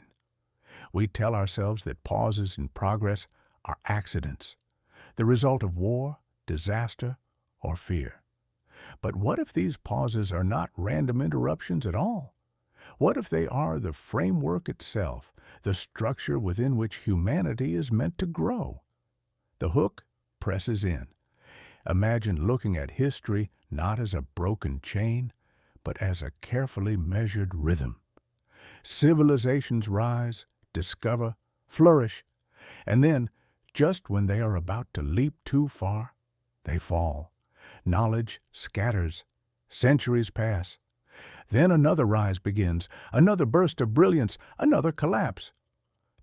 We tell ourselves that pauses in progress are accidents, the result of war, disaster, or fear. But what if these pauses are not random interruptions at all? What if they are the framework itself, the structure within which humanity is meant to grow? The hook presses in. Imagine looking at history not as a broken chain, but as a carefully measured rhythm. Civilizations rise, discover, flourish, and then, just when they are about to leap too far, they fall. Knowledge scatters. Centuries pass. Then another rise begins, another burst of brilliance, another collapse.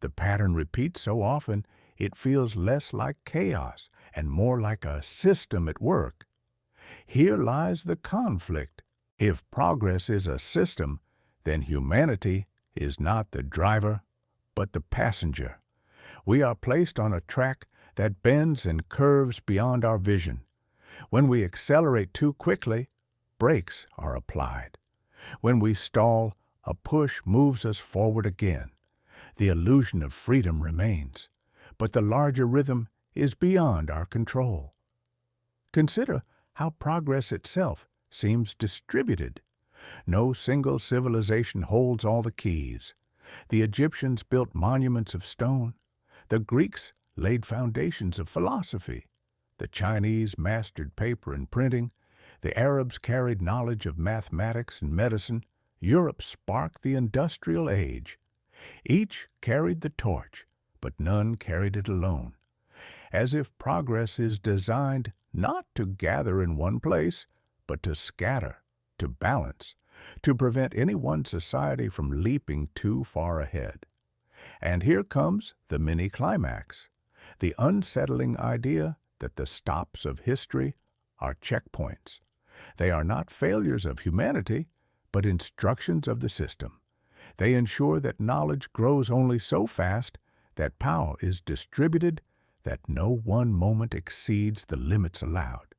The pattern repeats so often, it feels less like chaos and more like a system at work. Here lies the conflict. If progress is a system, then humanity is not the driver, but the passenger. We are placed on a track that bends and curves beyond our vision. When we accelerate too quickly, brakes are applied. When we stall, a push moves us forward again. The illusion of freedom remains, but the larger rhythm is beyond our control. Consider how progress itself seems distributed. No single civilization holds all the keys. The Egyptians built monuments of stone. The Greeks laid foundations of philosophy. The Chinese mastered paper and printing. The Arabs carried knowledge of mathematics and medicine. Europe sparked the industrial age. Each carried the torch, but none carried it alone. As if progress is designed not to gather in one place, but to scatter, to balance, to prevent any one society from leaping too far ahead. And here comes the mini-climax, the unsettling idea that the stops of history are checkpoints. They are not failures of humanity, but instructions of the system. They ensure that knowledge grows only so fast, that power is distributed, that no one moment exceeds the limits allowed.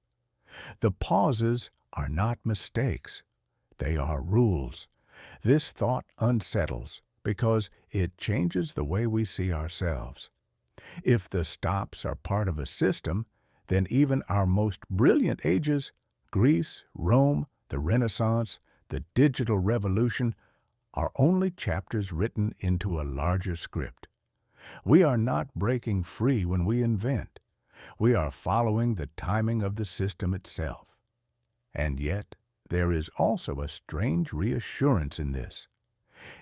The pauses are not mistakes. They are rules. This thought unsettles because it changes the way we see ourselves. If the stops are part of a system, then even our most brilliant ages, Greece, Rome, the Renaissance, the digital revolution, are only chapters written into a larger script. We are not breaking free when we invent. We are following the timing of the system itself. And yet, there is also a strange reassurance in this.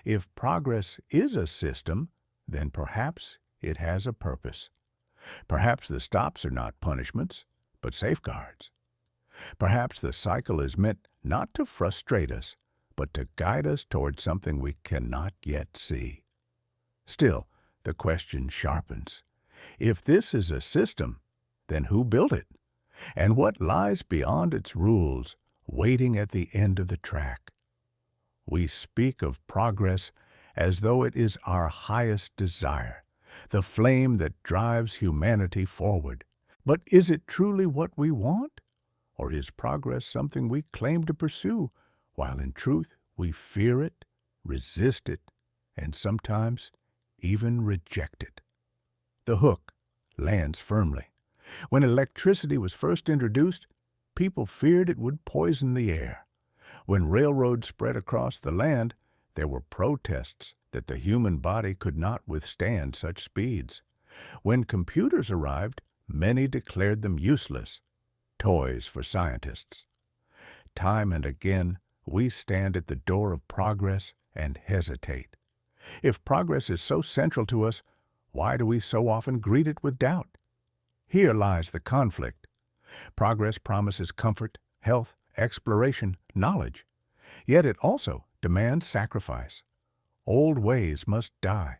If progress is a system, then perhaps it has a purpose. Perhaps the stops are not punishments, but safeguards. Perhaps the cycle is meant not to frustrate us, but to guide us toward something we cannot yet see. Still, the question sharpens. If this is a system, then who built it? And what lies beyond its rules, waiting at the end of the track? We speak of progress as though it is our highest desire, the flame that drives humanity forward. But is it truly what we want? Or is progress something we claim to pursue, while in truth we fear it, resist it, and sometimes even reject it? The hook lands firmly. When electricity was first introduced, people feared it would poison the air. When railroads spread across the land, there were protests that the human body could not withstand such speeds. When computers arrived, many declared them useless, toys for scientists. Time and again, we stand at the door of progress and hesitate. If progress is so central to us, why do we so often greet it with doubt? Here lies the conflict. Progress promises comfort, health, exploration, knowledge. Yet it also demands sacrifice. Old ways must die.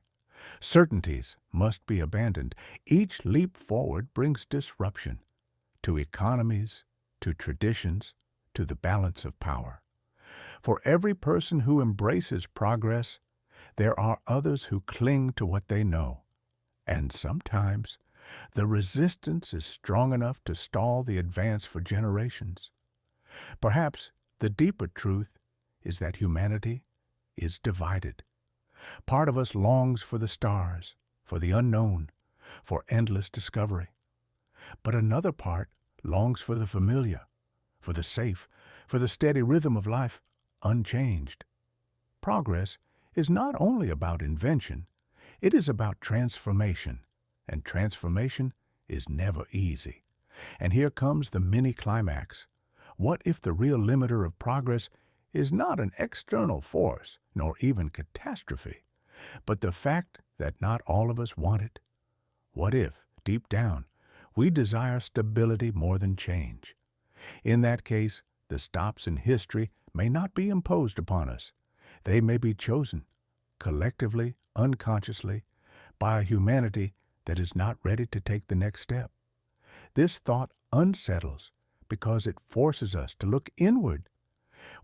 Certainties must be abandoned. Each leap forward brings disruption to economies, to traditions, to the balance of power. For every person who embraces progress, there are others who cling to what they know. And sometimes the resistance is strong enough to stall the advance for generations. Perhaps the deeper truth is that humanity is divided. Part of us longs for the stars, for the unknown, for endless discovery. But another part longs for the familiar, for the safe, for the steady rhythm of life unchanged. Progress is not only about invention, it is about transformation, and transformation is never easy. And here comes the mini-climax. What if the real limiter of progress is not an external force, nor even catastrophe, but the fact that not all of us want it? What if, deep down, we desire stability more than change? In that case, the stops in history may not be imposed upon us. They may be chosen, collectively, unconsciously, by a humanity that is not ready to take the next step. This thought unsettles because it forces us to look inward.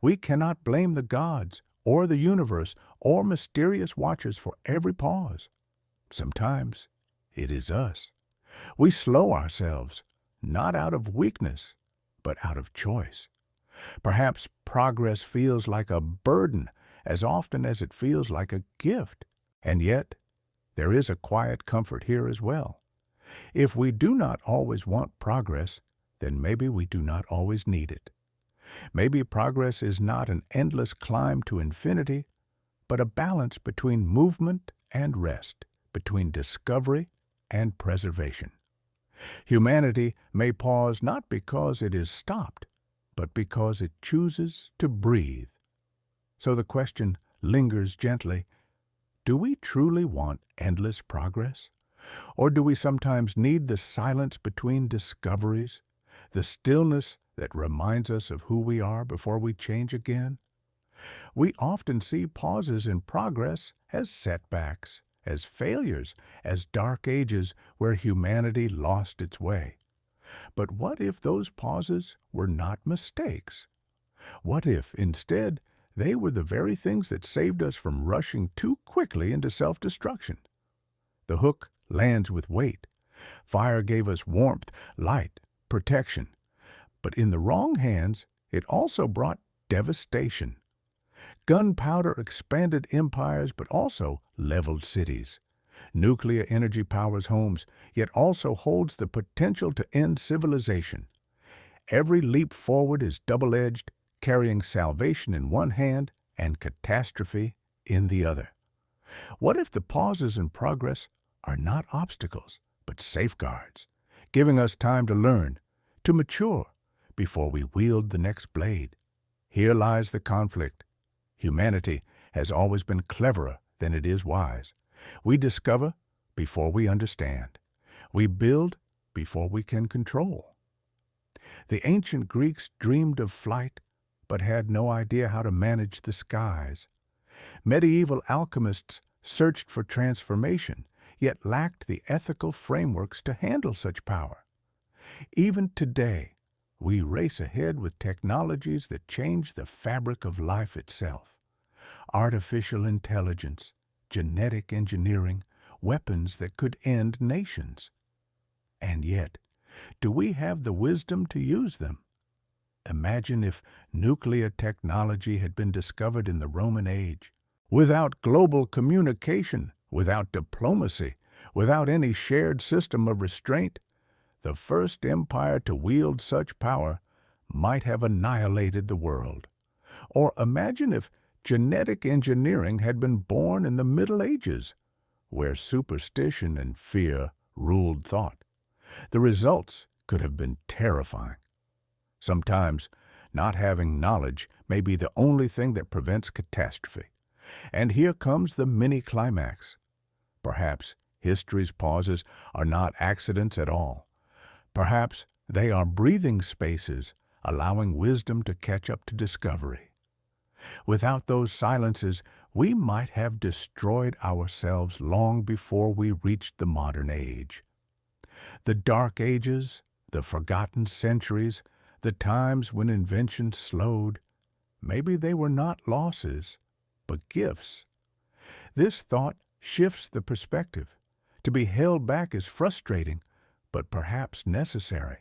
We cannot blame the gods or the universe or mysterious watchers for every pause. Sometimes it is us. We slow ourselves, not out of weakness, but out of choice. Perhaps progress feels like a burden as often as it feels like a gift. And yet, there is a quiet comfort here as well. If we do not always want progress, then maybe we do not always need it. Maybe progress is not an endless climb to infinity, but a balance between movement and rest, between discovery and preservation. Humanity may pause not because it is stopped, but because it chooses to breathe. So the question lingers gently, do we truly want endless progress? Or do we sometimes need the silence between discoveries, the stillness that reminds us of who we are before we change again? We often see pauses in progress as setbacks, as failures, as dark ages where humanity lost its way. But what if those pauses were not mistakes? What if, instead, they were the very things that saved us from rushing too quickly into self-destruction? The hook lands with weight. Fire gave us warmth, light, protection. But in the wrong hands, it also brought devastation. Gunpowder expanded empires but also leveled cities. Nuclear energy powers homes, yet also holds the potential to end civilization. Every leap forward is double-edged, carrying salvation in one hand and catastrophe in the other. What if the pauses in progress are not obstacles, but safeguards, giving us time to learn, to mature, before we wield the next blade? Here lies the conflict. Humanity has always been cleverer than it is wise. We discover before we understand. We build before we can control. The ancient Greeks dreamed of flight, but had no idea how to manage the skies. Medieval alchemists searched for transformation, yet lacked the ethical frameworks to handle such power. Even today, we race ahead with technologies that change the fabric of life itself. Artificial intelligence, genetic engineering, weapons that could end nations. And yet, do we have the wisdom to use them? Imagine if nuclear technology had been discovered in the Roman age. Without global communication, without diplomacy, without any shared system of restraint, the first empire to wield such power might have annihilated the world. Or imagine if genetic engineering had been born in the Middle Ages, where superstition and fear ruled thought. The results could have been terrifying. Sometimes, not having knowledge may be the only thing that prevents catastrophe. And here comes the mini-climax. Perhaps history's pauses are not accidents at all. Perhaps they are breathing spaces, allowing wisdom to catch up to discovery. Without those silences, we might have destroyed ourselves long before we reached the modern age. The Dark Ages, the forgotten centuries, the times when invention slowed, maybe they were not losses, but gifts. This thought shifts the perspective. To be held back is frustrating, but perhaps necessary.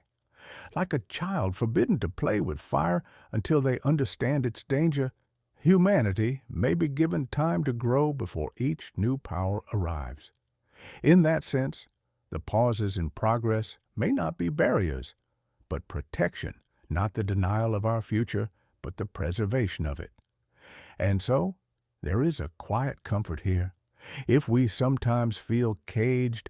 Like a child forbidden to play with fire until they understand its danger, humanity may be given time to grow before each new power arrives. In that sense, the pauses in progress may not be barriers, but protection, not the denial of our future, but the preservation of it. And so, there is a quiet comfort here. If we sometimes feel caged,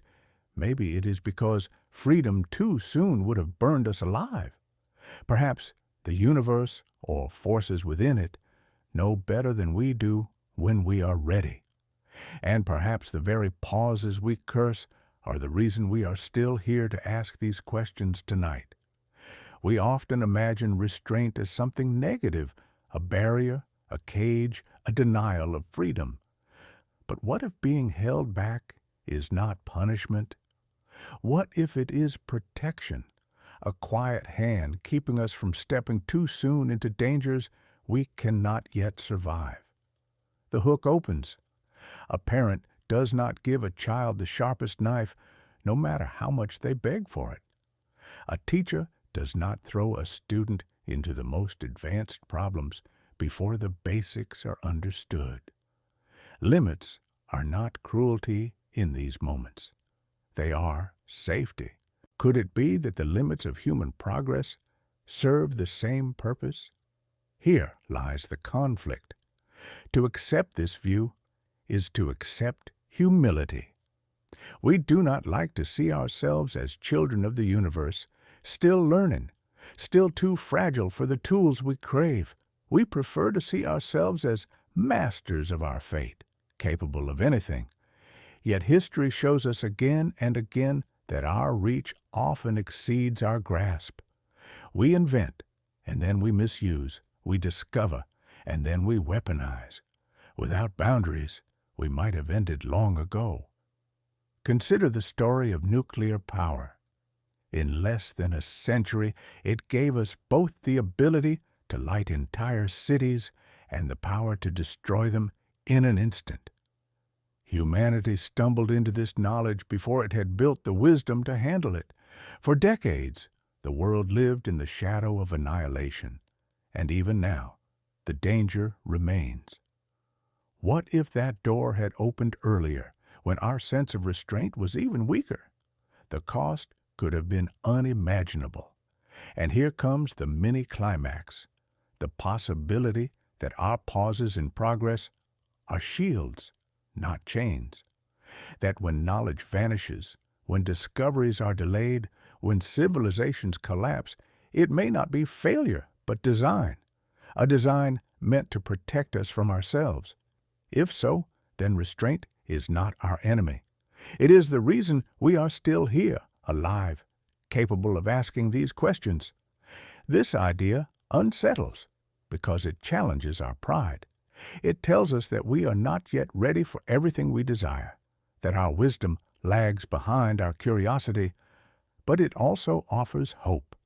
maybe it is because freedom too soon would have burned us alive. Perhaps the universe, or forces within it, know better than we do when we are ready. And perhaps the very pauses we curse are the reason we are still here to ask these questions tonight. We often imagine restraint as something negative, a barrier, a cage, a denial of freedom. But what if being held back is not punishment? What if it is protection, a quiet hand keeping us from stepping too soon into dangers we cannot yet survive? The hook opens. A parent does not give a child the sharpest knife, no matter how much they beg for it. A teacher does not throw a student into the most advanced problems before the basics are understood. Limits are not cruelty in these moments. They are safety. Could it be that the limits of human progress serve the same purpose? Here lies the conflict. To accept this view is to accept humility. We do not like to see ourselves as children of the universe, still learning, still too fragile for the tools we crave. We prefer to see ourselves as masters of our fate, capable of anything. Yet history shows us again and again that our reach often exceeds our grasp. We invent, and then we misuse. We discover, and then we weaponize. Without boundaries, we might have ended long ago. Consider the story of nuclear power. In less than a century, it gave us both the ability to light entire cities and the power to destroy them in an instant. Humanity stumbled into this knowledge before it had built the wisdom to handle it. For decades, the world lived in the shadow of annihilation. And even now, the danger remains. What if that door had opened earlier, when our sense of restraint was even weaker? The cost could have been unimaginable. And here comes the mini-climax, the possibility that our pauses in progress are shields, not chains. That when knowledge vanishes, when discoveries are delayed, when civilizations collapse, it may not be failure, but design. A design meant to protect us from ourselves. If so, then restraint is not our enemy. It is the reason we are still here, alive, capable of asking these questions. This idea unsettles because it challenges our pride. It tells us that we are not yet ready for everything we desire, that our wisdom lags behind our curiosity, but it also offers hope.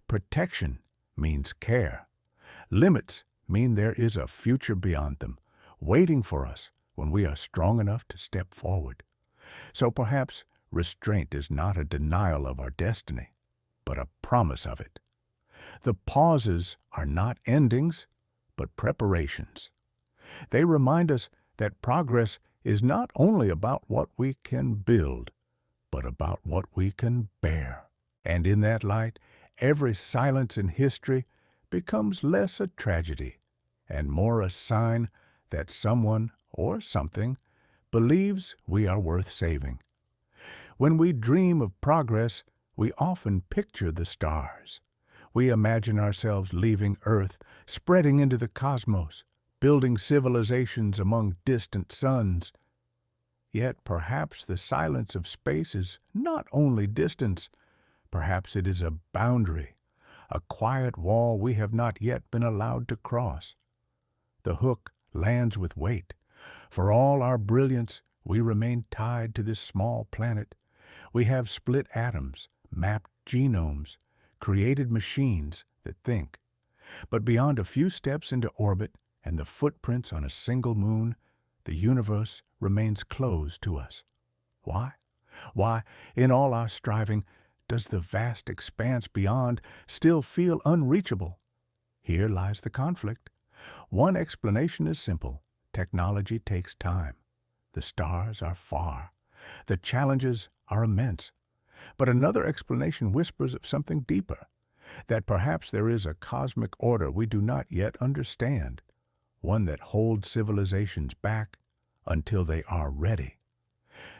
Protection means care. Limits mean there is a future beyond them, waiting for us when we are strong enough to step forward. So perhaps restraint is not a denial of our destiny, but a promise of it. The pauses are not endings, but preparations. They remind us that progress is not only about what we can build, but about what we can bear. And in that light, every silence in history becomes less a tragedy and more a sign that someone or something believes we are worth saving. When we dream of progress, we often picture the stars. We imagine ourselves leaving Earth, spreading into the cosmos, building civilizations among distant suns. Yet perhaps the silence of space is not only distance, perhaps it is a boundary, a quiet wall we have not yet been allowed to cross. The hook lands with weight. For all our brilliance, we remain tied to this small planet. We have split atoms, mapped genomes, created machines that think. But beyond a few steps into orbit and the footprints on a single moon, the universe remains closed to us. Why? Why, in all our striving, does the vast expanse beyond still feel unreachable? Here lies the conflict. One explanation is simple. Technology takes time. The stars are far. The challenges are immense. But another explanation whispers of something deeper, that perhaps there is a cosmic order we do not yet understand, one that holds civilizations back until they are ready.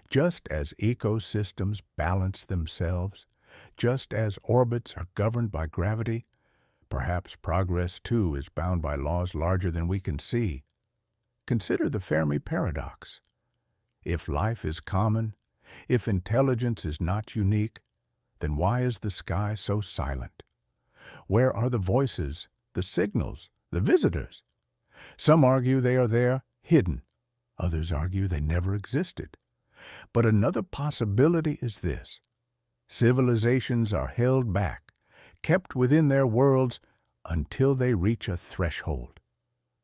Just as ecosystems balance themselves, just as orbits are governed by gravity, perhaps progress too is bound by laws larger than we can see. Consider the Fermi paradox. If life is common, if intelligence is not unique, then why is the sky so silent? Where are the voices, the signals, the visitors? Some argue they are there, hidden. Others argue they never existed. But another possibility is this. Civilizations are held back, kept within their worlds until they reach a threshold.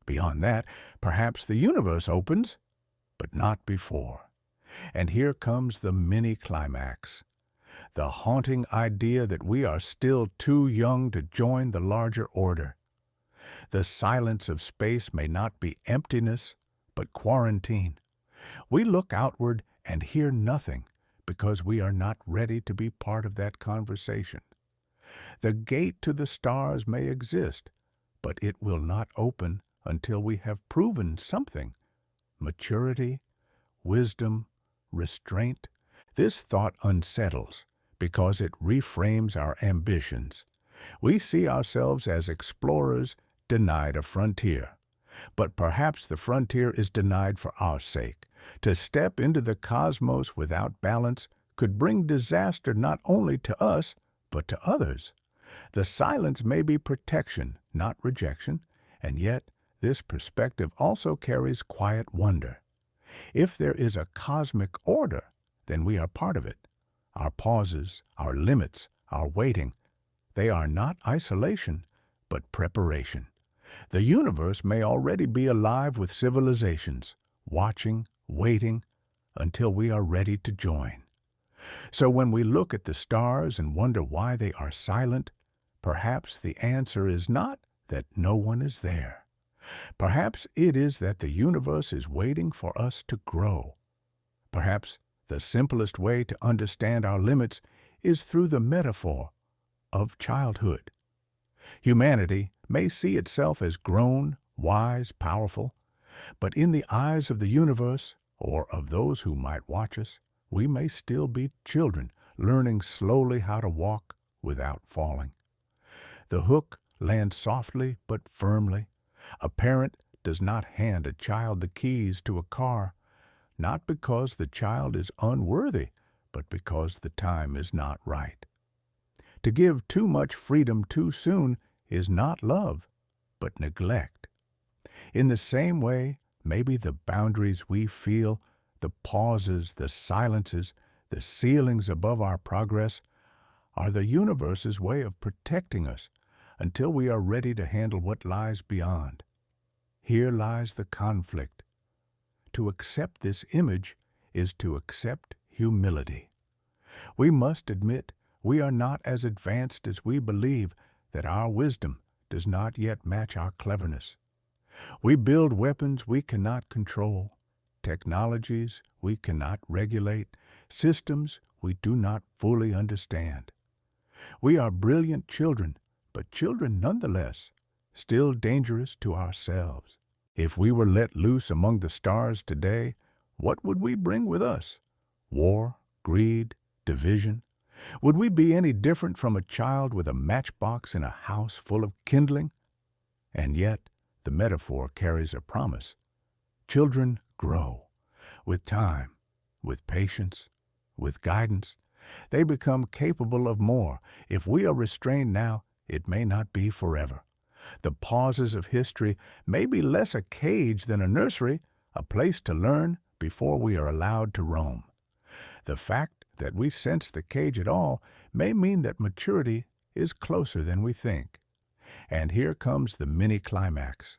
Beyond that, perhaps the universe opens, but not before. And here comes the mini-climax, the haunting idea that we are still too young to join the larger order. The silence of space may not be emptiness, but quarantine. We look outward and hear nothing because we are not ready to be part of that conversation. The gate to the stars may exist, but it will not open until we have proven something. Maturity, wisdom, restraint. This thought unsettles because it reframes our ambitions. We see ourselves as explorers denied a frontier. But perhaps the frontier is denied for our sake. To step into the cosmos without balance could bring disaster not only to us, but to others. The silence may be protection, not rejection, and yet this perspective also carries quiet wonder. If there is a cosmic order, then we are part of it. Our pauses, our limits, our waiting, they are not isolation, but preparation. The universe may already be alive with civilizations, watching, waiting, until we are ready to join. So when we look at the stars and wonder why they are silent, perhaps the answer is not that no one is there, Perhaps it is that the universe is waiting for us to grow. Perhaps the simplest way to understand our limits is through the metaphor of childhood. Humanity may see itself as grown, wise, powerful, but in the eyes of the universe, or of those who might watch us, we may still be children, learning slowly how to walk without falling. The hook lands softly but firmly. A parent does not hand a child the keys to a car, not because the child is unworthy, but because the time is not right. To give too much freedom too soon is not love, but neglect. In the same way, maybe the boundaries we feel, the pauses, the silences, the ceilings above our progress, are the universe's way of protecting us until we are ready to handle what lies beyond. Here lies the conflict. To accept this image is to accept humility. We must admit we are not as advanced as we believe, that our wisdom does not yet match our cleverness. We build weapons we cannot control, technologies we cannot regulate, systems we do not fully understand. We are brilliant children, but children nonetheless, still dangerous to ourselves. If we were let loose among the stars today, what would we bring with us? War, greed, division? Would we be any different from a child with a matchbox in a house full of kindling? And yet, the metaphor carries a promise. Children grow. With time, with patience, with guidance, they become capable of more. If we are restrained now, it may not be forever. The pauses of history may be less a cage than a nursery, a place to learn before we are allowed to roam. The fact that we sense the cage at all may mean that maturity is closer than we think. And here comes the mini-climax.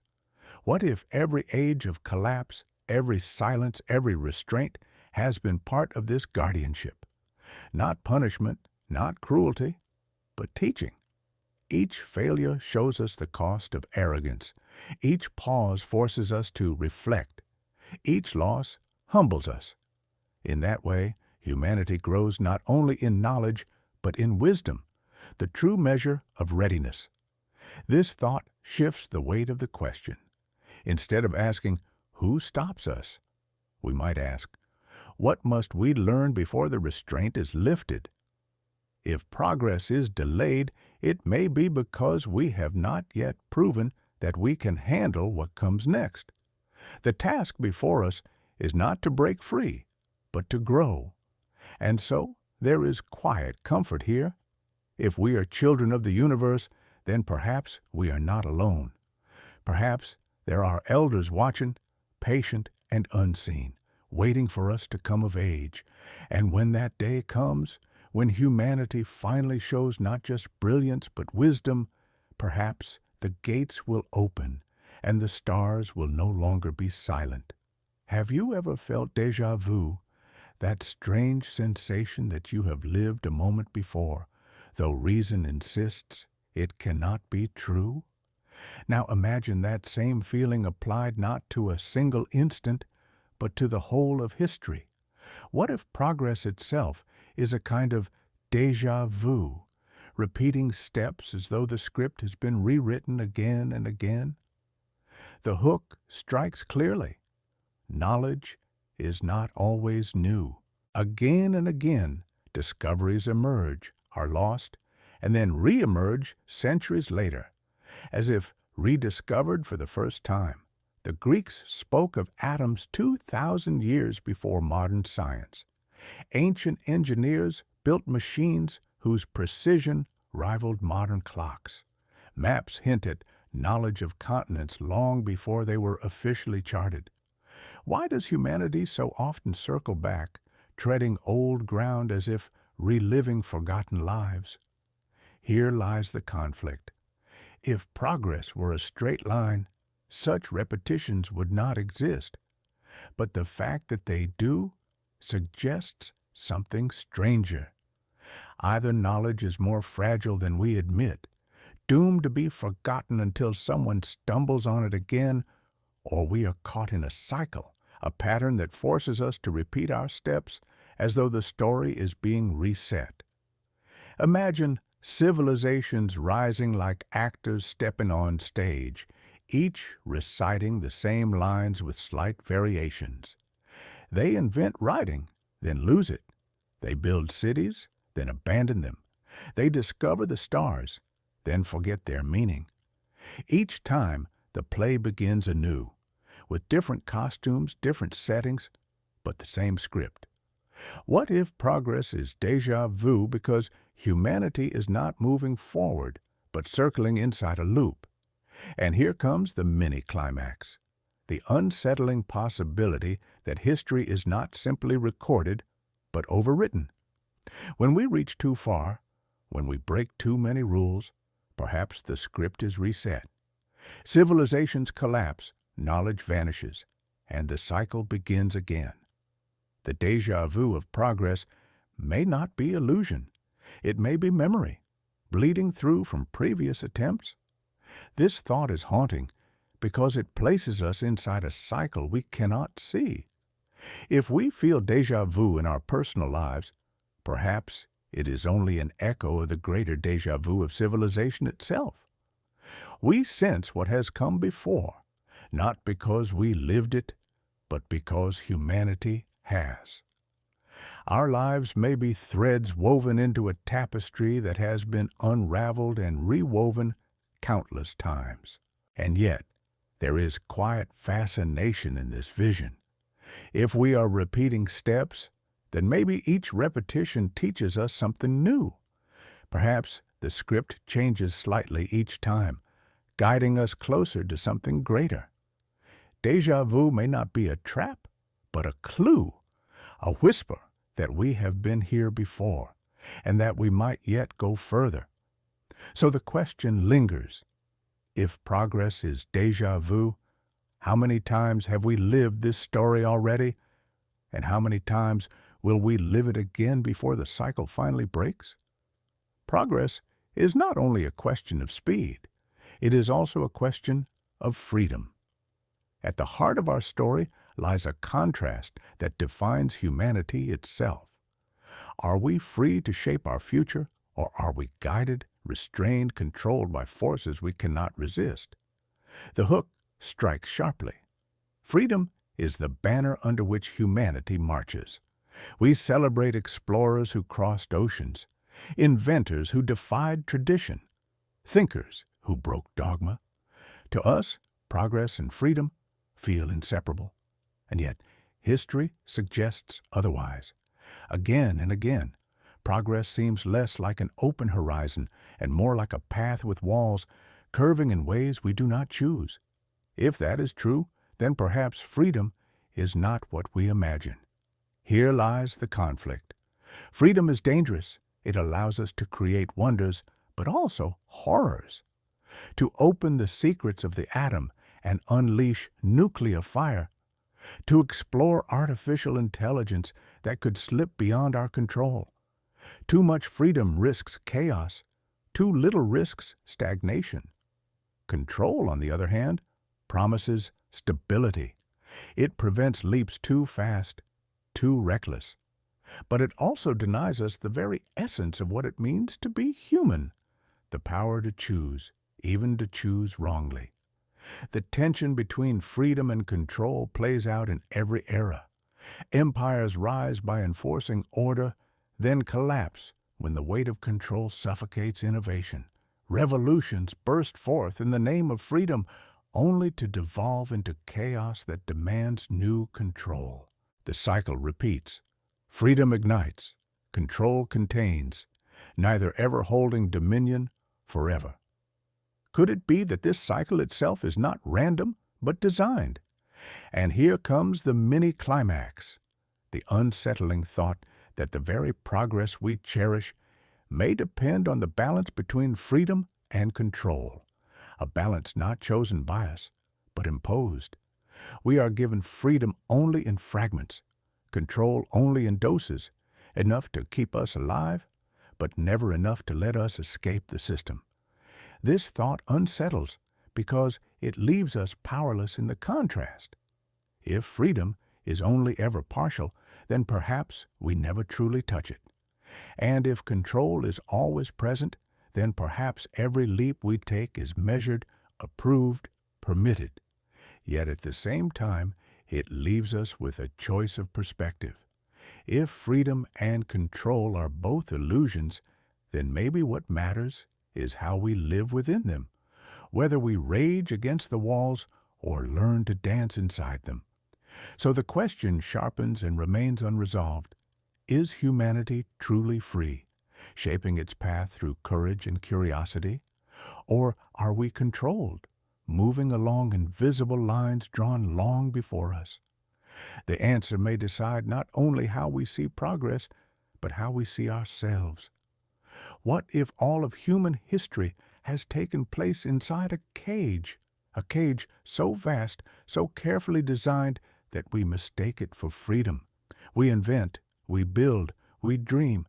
What if every age of collapse, every silence, every restraint has been part of this guardianship? Not punishment, not cruelty, but teaching. Each failure shows us the cost of arrogance. Each pause forces us to reflect. Each loss humbles us. In that way, humanity grows not only in knowledge, but in wisdom, the true measure of readiness. This thought shifts the weight of the question. Instead of asking, "Who stops us?" we might ask, "What must we learn before the restraint is lifted?" If progress is delayed, it may be because we have not yet proven that we can handle what comes next. The task before us is not to break free, but to grow. And so there is quiet comfort here. If we are children of the universe, then perhaps we are not alone. Perhaps there are elders watching, patient and unseen, waiting for us to come of age. And when that day comes, when humanity finally shows not just brilliance but wisdom, perhaps the gates will open and the stars will no longer be silent. Have you ever felt déjà vu, that strange sensation that you have lived a moment before, though reason insists it cannot be true? Now imagine that same feeling applied not to a single instant, but to the whole of history. What if progress itself is a kind of déjà vu, repeating steps as though the script has been rewritten again and again? The hook strikes clearly. Knowledge is not always new. Again and again, discoveries emerge, are lost, and then re-emerge centuries later, as if rediscovered for the first time. The Greeks spoke of atoms 2,000 years before modern science. Ancient engineers built machines whose precision rivaled modern clocks. Maps hint at knowledge of continents long before they were officially charted. Why does humanity so often circle back, treading old ground as if reliving forgotten lives? Here lies the conflict. If progress were a straight line, such repetitions would not exist. But the fact that they do suggests something stranger. Either knowledge is more fragile than we admit, doomed to be forgotten until someone stumbles on it again, or we are caught in a cycle, a pattern that forces us to repeat our steps as though the story is being reset. Imagine civilizations rising like actors stepping on stage, each reciting the same lines with slight variations. They invent writing, then lose it. They build cities, then abandon them. They discover the stars, then forget their meaning. Each time, the play begins anew, with different costumes, different settings, but the same script. What if progress is déjà vu because humanity is not moving forward, but circling inside a loop? And here comes the mini-climax, the unsettling possibility that history is not simply recorded, but overwritten. When we reach too far, when we break too many rules, perhaps the script is reset. Civilizations collapse, knowledge vanishes, and the cycle begins again. The déjà vu of progress may not be illusion. It may be memory, bleeding through from previous attempts. This thought is haunting because it places us inside a cycle we cannot see. If we feel déjà vu in our personal lives, perhaps it is only an echo of the greater déjà vu of civilization itself. We sense what has come before, not because we lived it, but because humanity has. Our lives may be threads woven into a tapestry that has been unraveled and rewoven countless times. And yet, there is quiet fascination in this vision. If we are repeating steps, then maybe each repetition teaches us something new. Perhaps the script changes slightly each time, guiding us closer to something greater. Déjà vu may not be a trap, but a clue, a whisper that we have been here before, and that we might yet go further. So the question lingers. If progress is déjà vu, how many times have we lived this story already? And how many times will we live it again before the cycle finally breaks? Progress is not only a question of speed, it is also a question of freedom. At the heart of our story lies a contrast that defines humanity itself. Are we free to shape our future, or are we guided, restrained, controlled by forces we cannot resist? The hook strikes sharply. Freedom is the banner under which humanity marches. We celebrate explorers who crossed oceans, inventors who defied tradition, thinkers who broke dogma. To us, progress and freedom feel inseparable. And yet, history suggests otherwise. Again and again, progress seems less like an open horizon and more like a path with walls, curving in ways we do not choose. If that is true, then perhaps freedom is not what we imagine. Here lies the conflict. Freedom is dangerous. It allows us to create wonders, but also horrors. To open the secrets of the atom and unleash nuclear fire. To explore artificial intelligence that could slip beyond our control. Too much freedom risks chaos. Too little risks stagnation. Control, on the other hand, promises stability. It prevents leaps too fast, too reckless. But it also denies us the very essence of what it means to be human, the power to choose, even to choose wrongly. The tension between freedom and control plays out in every era. Empires rise by enforcing order, then collapse when the weight of control suffocates innovation. Revolutions burst forth in the name of freedom, only to devolve into chaos that demands new control. The cycle repeats. Freedom ignites, control contains, neither ever holding dominion forever. Could it be that this cycle itself is not random, but designed? And here comes the mini-climax, the unsettling thought that the very progress we cherish may depend on the balance between freedom and control, a balance not chosen by us, but imposed. We are given freedom only in fragments, control only in doses, enough to keep us alive, but never enough to let us escape the system. This thought unsettles because it leaves us powerless in the contrast. If freedom is only ever partial, then perhaps we never truly touch it. And if control is always present, then perhaps every leap we take is measured, approved, permitted. Yet at the same time, it leaves us with a choice of perspective. If freedom and control are both illusions, then maybe what matters is how we live within them, whether we rage against the walls or learn to dance inside them. So the question sharpens and remains unresolved. Is humanity truly free, shaping its path through courage and curiosity? Or are we controlled, moving along invisible lines drawn long before us? The answer may decide not only how we see progress, but how we see ourselves. What if all of human history has taken place inside a cage so vast, so carefully designed that we mistake it for freedom? We invent, we build, we dream,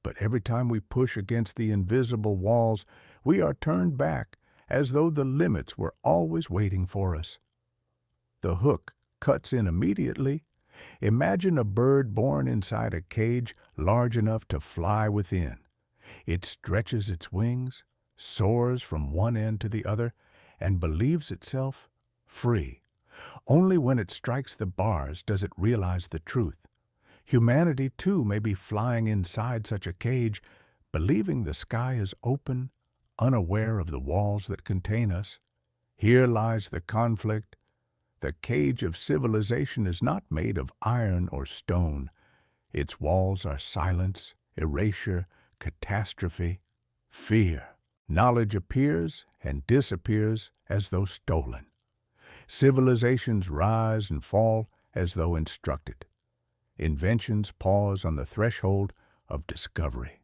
but every time we push against the invisible walls, we are turned back as though the limits were always waiting for us. The hook cuts in immediately. Imagine a bird born inside a cage large enough to fly within. It stretches its wings, soars from one end to the other, and believes itself free. Only when it strikes the bars does it realize the truth. Humanity, too, may be flying inside such a cage, believing the sky is open, unaware of the walls that contain us. Here lies the conflict. The cage of civilization is not made of iron or stone. Its walls are silence, erasure, catastrophe, fear. Knowledge appears and disappears as though stolen. Civilizations rise and fall as though instructed. Inventions pause on the threshold of discovery.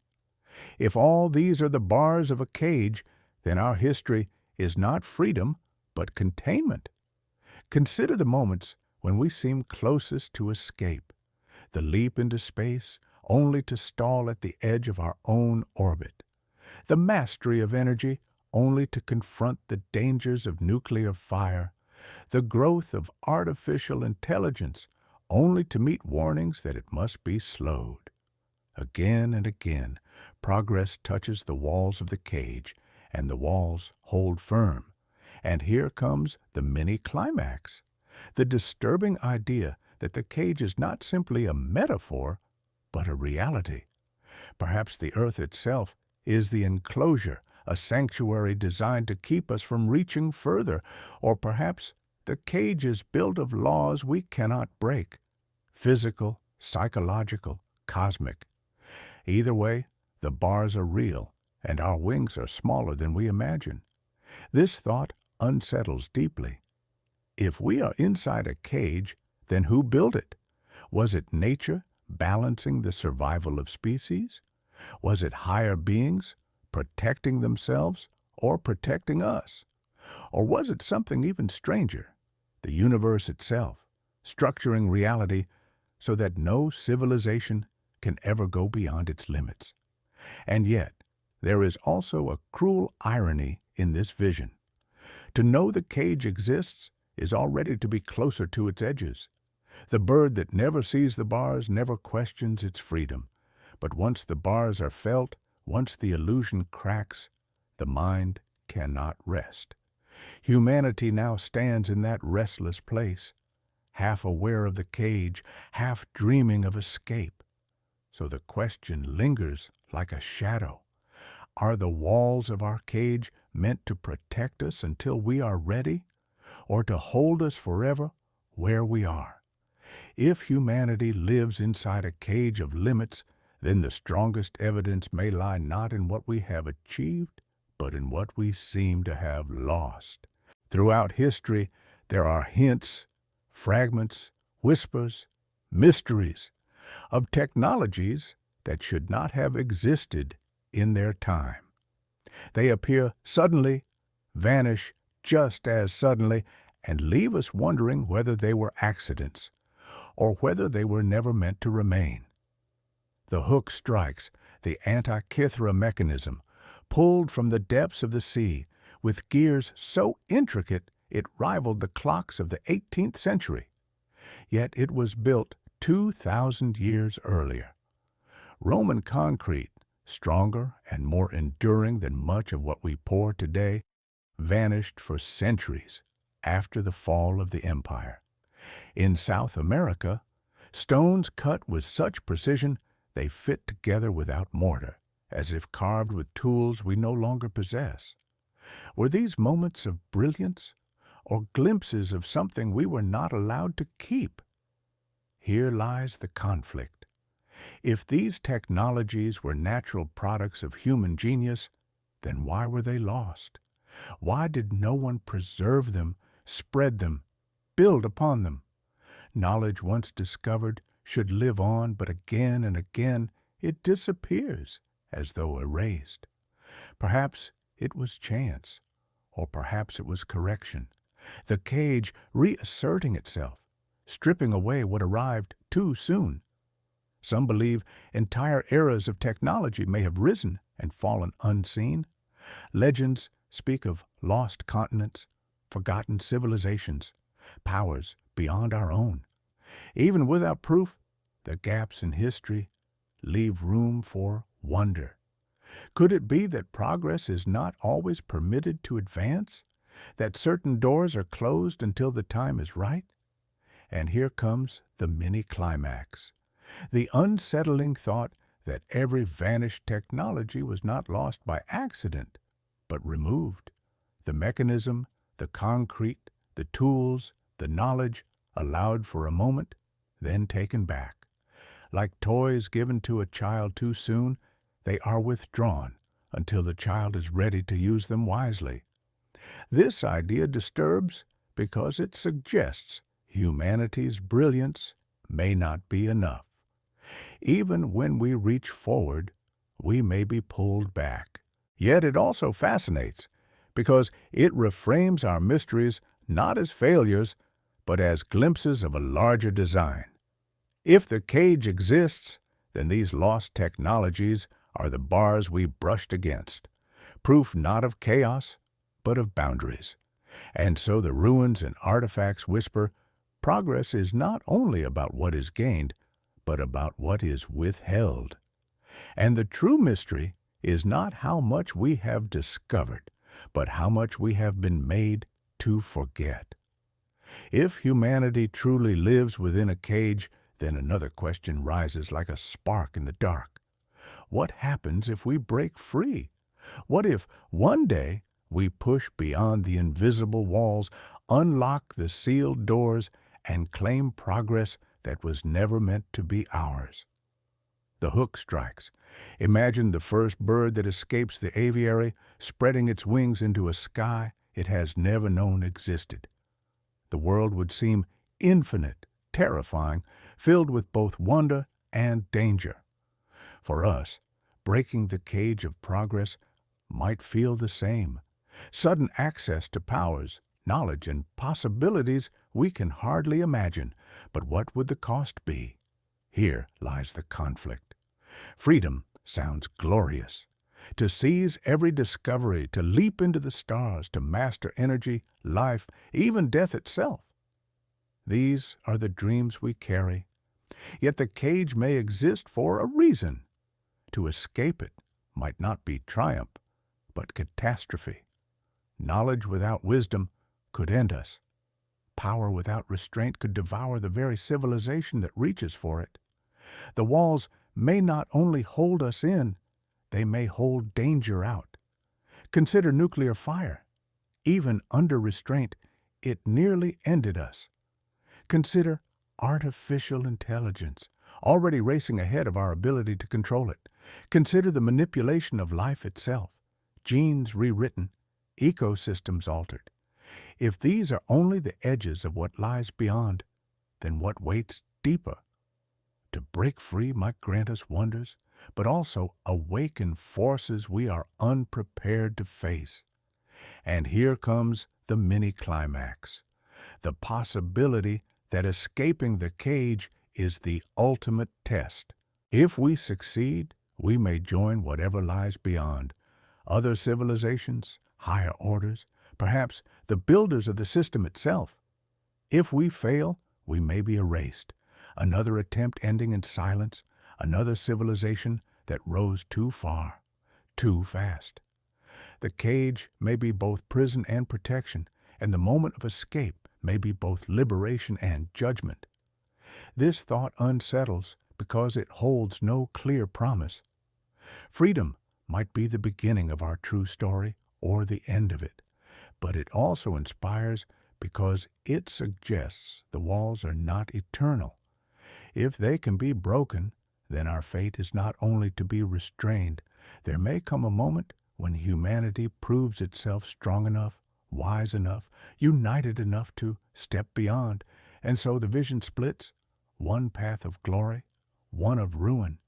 If all these are the bars of a cage, then our history is not freedom, but containment. Consider the moments when we seem closest to escape, the leap into space only to stall at the edge of our own orbit, the mastery of energy only to confront the dangers of nuclear fire, the growth of artificial intelligence only to meet warnings that it must be slowed. Again and again, progress touches the walls of the cage, and the walls hold firm. And here comes the mini-climax, the disturbing idea that the cage is not simply a metaphor, but a reality. Perhaps the earth itself is the enclosure, a sanctuary designed to keep us from reaching further, or perhaps the cage is built of laws we cannot break, physical, psychological, cosmic. Either way, the bars are real, and our wings are smaller than we imagine. This thought unsettles deeply. If we are inside a cage, then who built it? Was it nature balancing the survival of species? Was it higher beings protecting themselves or protecting us? Or was it something even stranger, the universe itself, structuring reality so that no civilization can ever go beyond its limits? And yet, there is also a cruel irony in this vision. To know the cage exists is already to be closer to its edges. The bird that never sees the bars never questions its freedom. But once the bars are felt, once the illusion cracks, the mind cannot rest. Humanity now stands in that restless place, half aware of the cage, half dreaming of escape. So the question lingers like a shadow. Are the walls of our cage meant to protect us until we are ready, or to hold us forever where we are? If humanity lives inside a cage of limits, then the strongest evidence may lie not in what we have achieved, but in what we seem to have lost. Throughout history, there are hints, fragments, whispers, mysteries of technologies that should not have existed in their time. They appear suddenly, vanish just as suddenly, and leave us wondering whether they were accidents or whether they were never meant to remain. The hook strikes, the Antikythera mechanism, pulled from the depths of the sea, with gears so intricate it rivaled the clocks of the 18th century. Yet it was built 2,000 years earlier. Roman concrete, stronger and more enduring than much of what we pour today, vanished for centuries after the fall of the empire. In South America, stones cut with such precision they fit together without mortar, as if carved with tools we no longer possess. Were these moments of brilliance, or glimpses of something we were not allowed to keep? Here lies the conflict. If these technologies were natural products of human genius, then why were they lost? Why did no one preserve them, spread them, build upon them? Knowledge once discovered should live on, but again and again it disappears, as though erased. Perhaps it was chance, or perhaps it was correction, the cage reasserting itself, stripping away what arrived too soon. Some believe entire eras of technology may have risen and fallen unseen. Legends speak of lost continents, forgotten civilizations, powers beyond our own. Even without proof, the gaps in history leave room for wonder. Could it be that progress is not always permitted to advance? That certain doors are closed until the time is right? And here comes the mini-climax. The unsettling thought that every vanished technology was not lost by accident, but removed. The mechanism, the concrete, the tools, the knowledge, allowed for a moment, then taken back. Like toys given to a child too soon, they are withdrawn until the child is ready to use them wisely. This idea disturbs because it suggests humanity's brilliance may not be enough. Even when we reach forward, we may be pulled back. Yet it also fascinates because it reframes our mysteries not as failures, but as glimpses of a larger design. If the cage exists, then these lost technologies are the bars we brushed against, proof not of chaos, but of boundaries. And so the ruins and artifacts whisper, progress is not only about what is gained, but about what is withheld. And the true mystery is not how much we have discovered, but how much we have been made to forget. If humanity truly lives within a cage, then another question rises like a spark in the dark. What happens if we break free? What if one day we push beyond the invisible walls, unlock the sealed doors, and claim progress that was never meant to be ours? The hook strikes. Imagine the first bird that escapes the aviary, spreading its wings into a sky it has never known existed. The world would seem infinite, terrifying, filled with both wonder and danger. For us, breaking the cage of progress might feel the same. Sudden access to powers, knowledge, and possibilities we can hardly imagine. But what would the cost be? Here lies the conflict. Freedom sounds glorious. To seize every discovery, to leap into the stars, to master energy, life, even death itself. These are the dreams we carry. Yet the cage may exist for a reason. To escape it might not be triumph, but catastrophe. Knowledge without wisdom could end us. Power without restraint could devour the very civilization that reaches for it. The walls may not only hold us in, they may hold danger out. Consider nuclear fire. Even under restraint, it nearly ended us. Consider artificial intelligence, already racing ahead of our ability to control it. Consider the manipulation of life itself, genes rewritten, ecosystems altered. If these are only the edges of what lies beyond, then what waits deeper? To break free might grant us wonders, but also awaken forces we are unprepared to face. And here comes the mini-climax, the possibility that escaping the cage is the ultimate test. If we succeed, we may join whatever lies beyond, other civilizations, higher orders, perhaps the builders of the system itself. If we fail, we may be erased, another attempt ending in silence, another civilization that rose too far, too fast. The cage may be both prison and protection, and the moment of escape may be both liberation and judgment. This thought unsettles because it holds no clear promise. Freedom might be the beginning of our true story or the end of it, but it also inspires because it suggests the walls are not eternal. If they can be broken, then our fate is not only to be restrained. There may come a moment when humanity proves itself strong enough, wise enough, united enough to step beyond, and so the vision splits, one path of glory, one of ruin.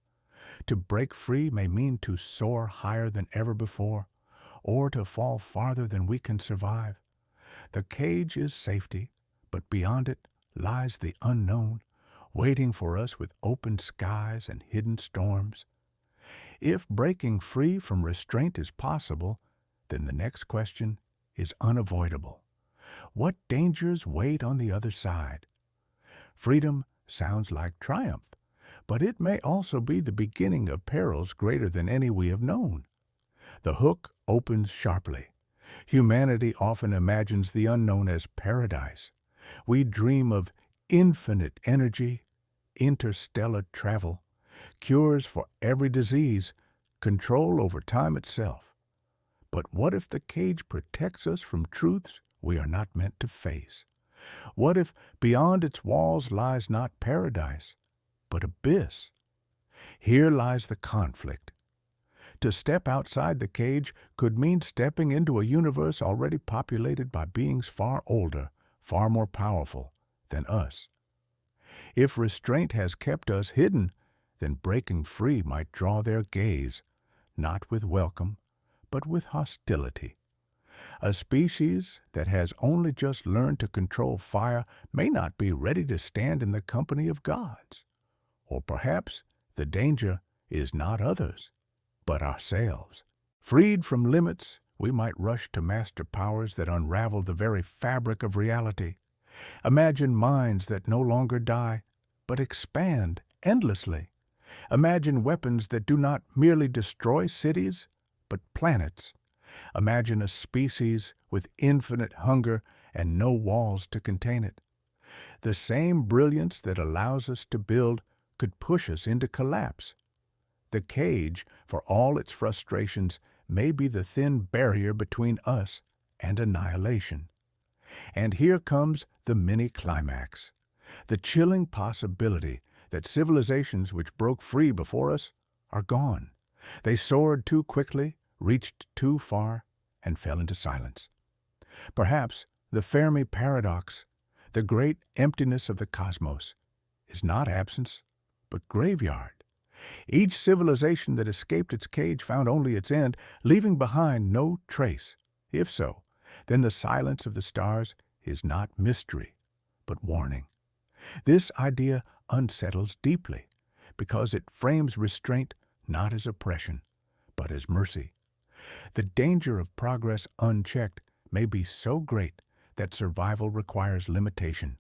To break free may mean to soar higher than ever before, or to fall farther than we can survive. The cage is safety, but beyond it lies the unknown, waiting for us with open skies and hidden storms. If breaking free from restraint is possible, then the next question is unavoidable. What dangers wait on the other side? Freedom sounds like triumph, but it may also be the beginning of perils greater than any we have known. The hook opens sharply. Humanity often imagines the unknown as paradise. We dream of infinite energy, interstellar travel, cures for every disease, control over time itself. But what if the cage protects us from truths we are not meant to face? What if beyond its walls lies not paradise, but abyss? Here lies the conflict. To step outside the cage could mean stepping into a universe already populated by beings far older, far more powerful than us. If restraint has kept us hidden, then breaking free might draw their gaze, not with welcome, but with hostility. A species that has only just learned to control fire may not be ready to stand in the company of gods. Or perhaps the danger is not others, but ourselves. Freed from limits, we might rush to master powers that unravel the very fabric of reality. Imagine minds that no longer die, but expand endlessly. Imagine weapons that do not merely destroy cities, but planets. Imagine a species with infinite hunger and no walls to contain it. The same brilliance that allows us to build could push us into collapse. The cage, for all its frustrations, may be the thin barrier between us and annihilation. And here comes the mini-climax, the chilling possibility that civilizations which broke free before us are gone. They soared too quickly, reached too far, and fell into silence. Perhaps the Fermi paradox, the great emptiness of the cosmos, is not absence, but graveyard. Each civilization that escaped its cage found only its end, leaving behind no trace. If so, then the silence of the stars is not mystery, but warning. This idea unsettles deeply because it frames restraint not as oppression, but as mercy. The danger of progress unchecked may be so great that survival requires limitation.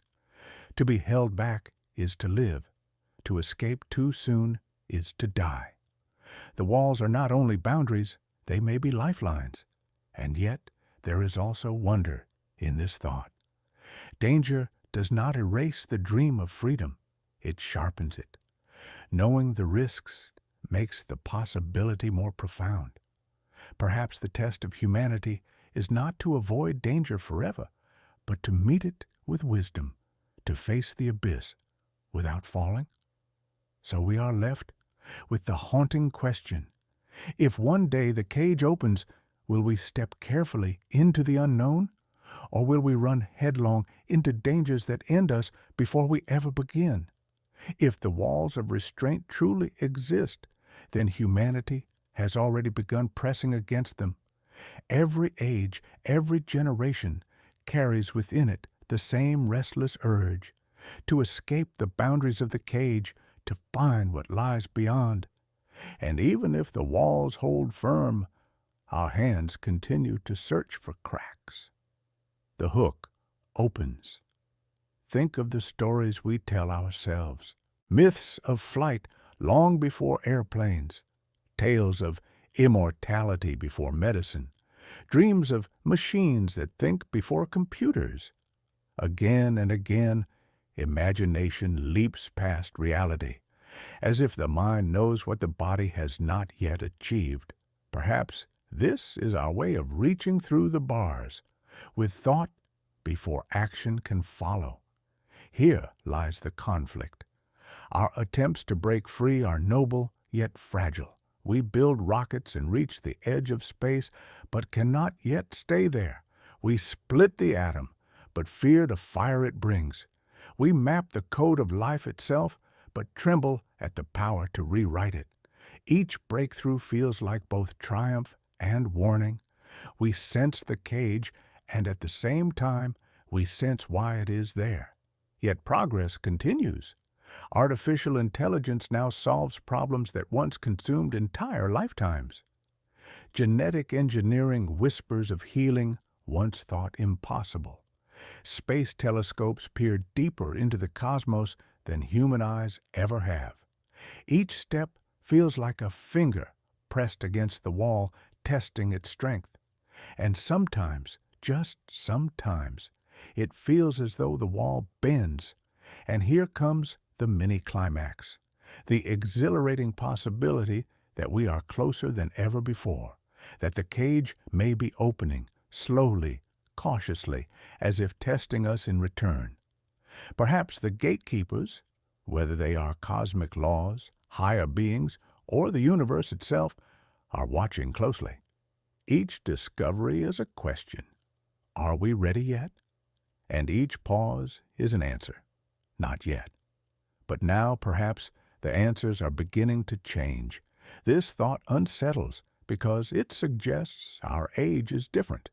To be held back is to live. To escape too soon is to die. The walls are not only boundaries, they may be lifelines. And yet, there is also wonder in this thought. Danger does not erase the dream of freedom, it sharpens it. Knowing the risks makes the possibility more profound. Perhaps the test of humanity is not to avoid danger forever, but to meet it with wisdom, to face the abyss without falling. So we are left with the haunting question: if one day the cage opens, will we step carefully into the unknown, or will we run headlong into dangers that end us before we ever begin? If the walls of restraint truly exist, then humanity has already begun pressing against them. Every age, every generation carries within it the same restless urge to escape the boundaries of the cage, to find what lies beyond. And even if the walls hold firm, our hands continue to search for cracks. The hook opens. Think of the stories we tell ourselves, myths of flight long before airplanes, tales of immortality before medicine, dreams of machines that think before computers. Again and again, imagination leaps past reality, as if the mind knows what the body has not yet achieved. Perhaps this is our way of reaching through the bars, with thought before action can follow. Here lies the conflict. Our attempts to break free are noble yet fragile. We build rockets and reach the edge of space, but cannot yet stay there. We split the atom, but fear the fire it brings. We map the code of life itself, but tremble at the power to rewrite it. Each breakthrough feels like both triumph and warning. We sense the cage, and at the same time, we sense why it is there. Yet progress continues. Artificial intelligence now solves problems that once consumed entire lifetimes. Genetic engineering whispers of healing once thought impossible. Space telescopes peer deeper into the cosmos than human eyes ever have. Each step feels like a finger pressed against the wall, testing its strength. And sometimes, just sometimes, it feels as though the wall bends. And here comes the mini-climax, the exhilarating possibility that we are closer than ever before, that the cage may be opening, slowly, cautiously, as if testing us in return. Perhaps the gatekeepers, whether they are cosmic laws, higher beings, or the universe itself, are watching closely. Each discovery is a question. Are we ready yet? And each pause is an answer. Not yet. But now, perhaps, the answers are beginning to change. This thought unsettles because it suggests our age is different.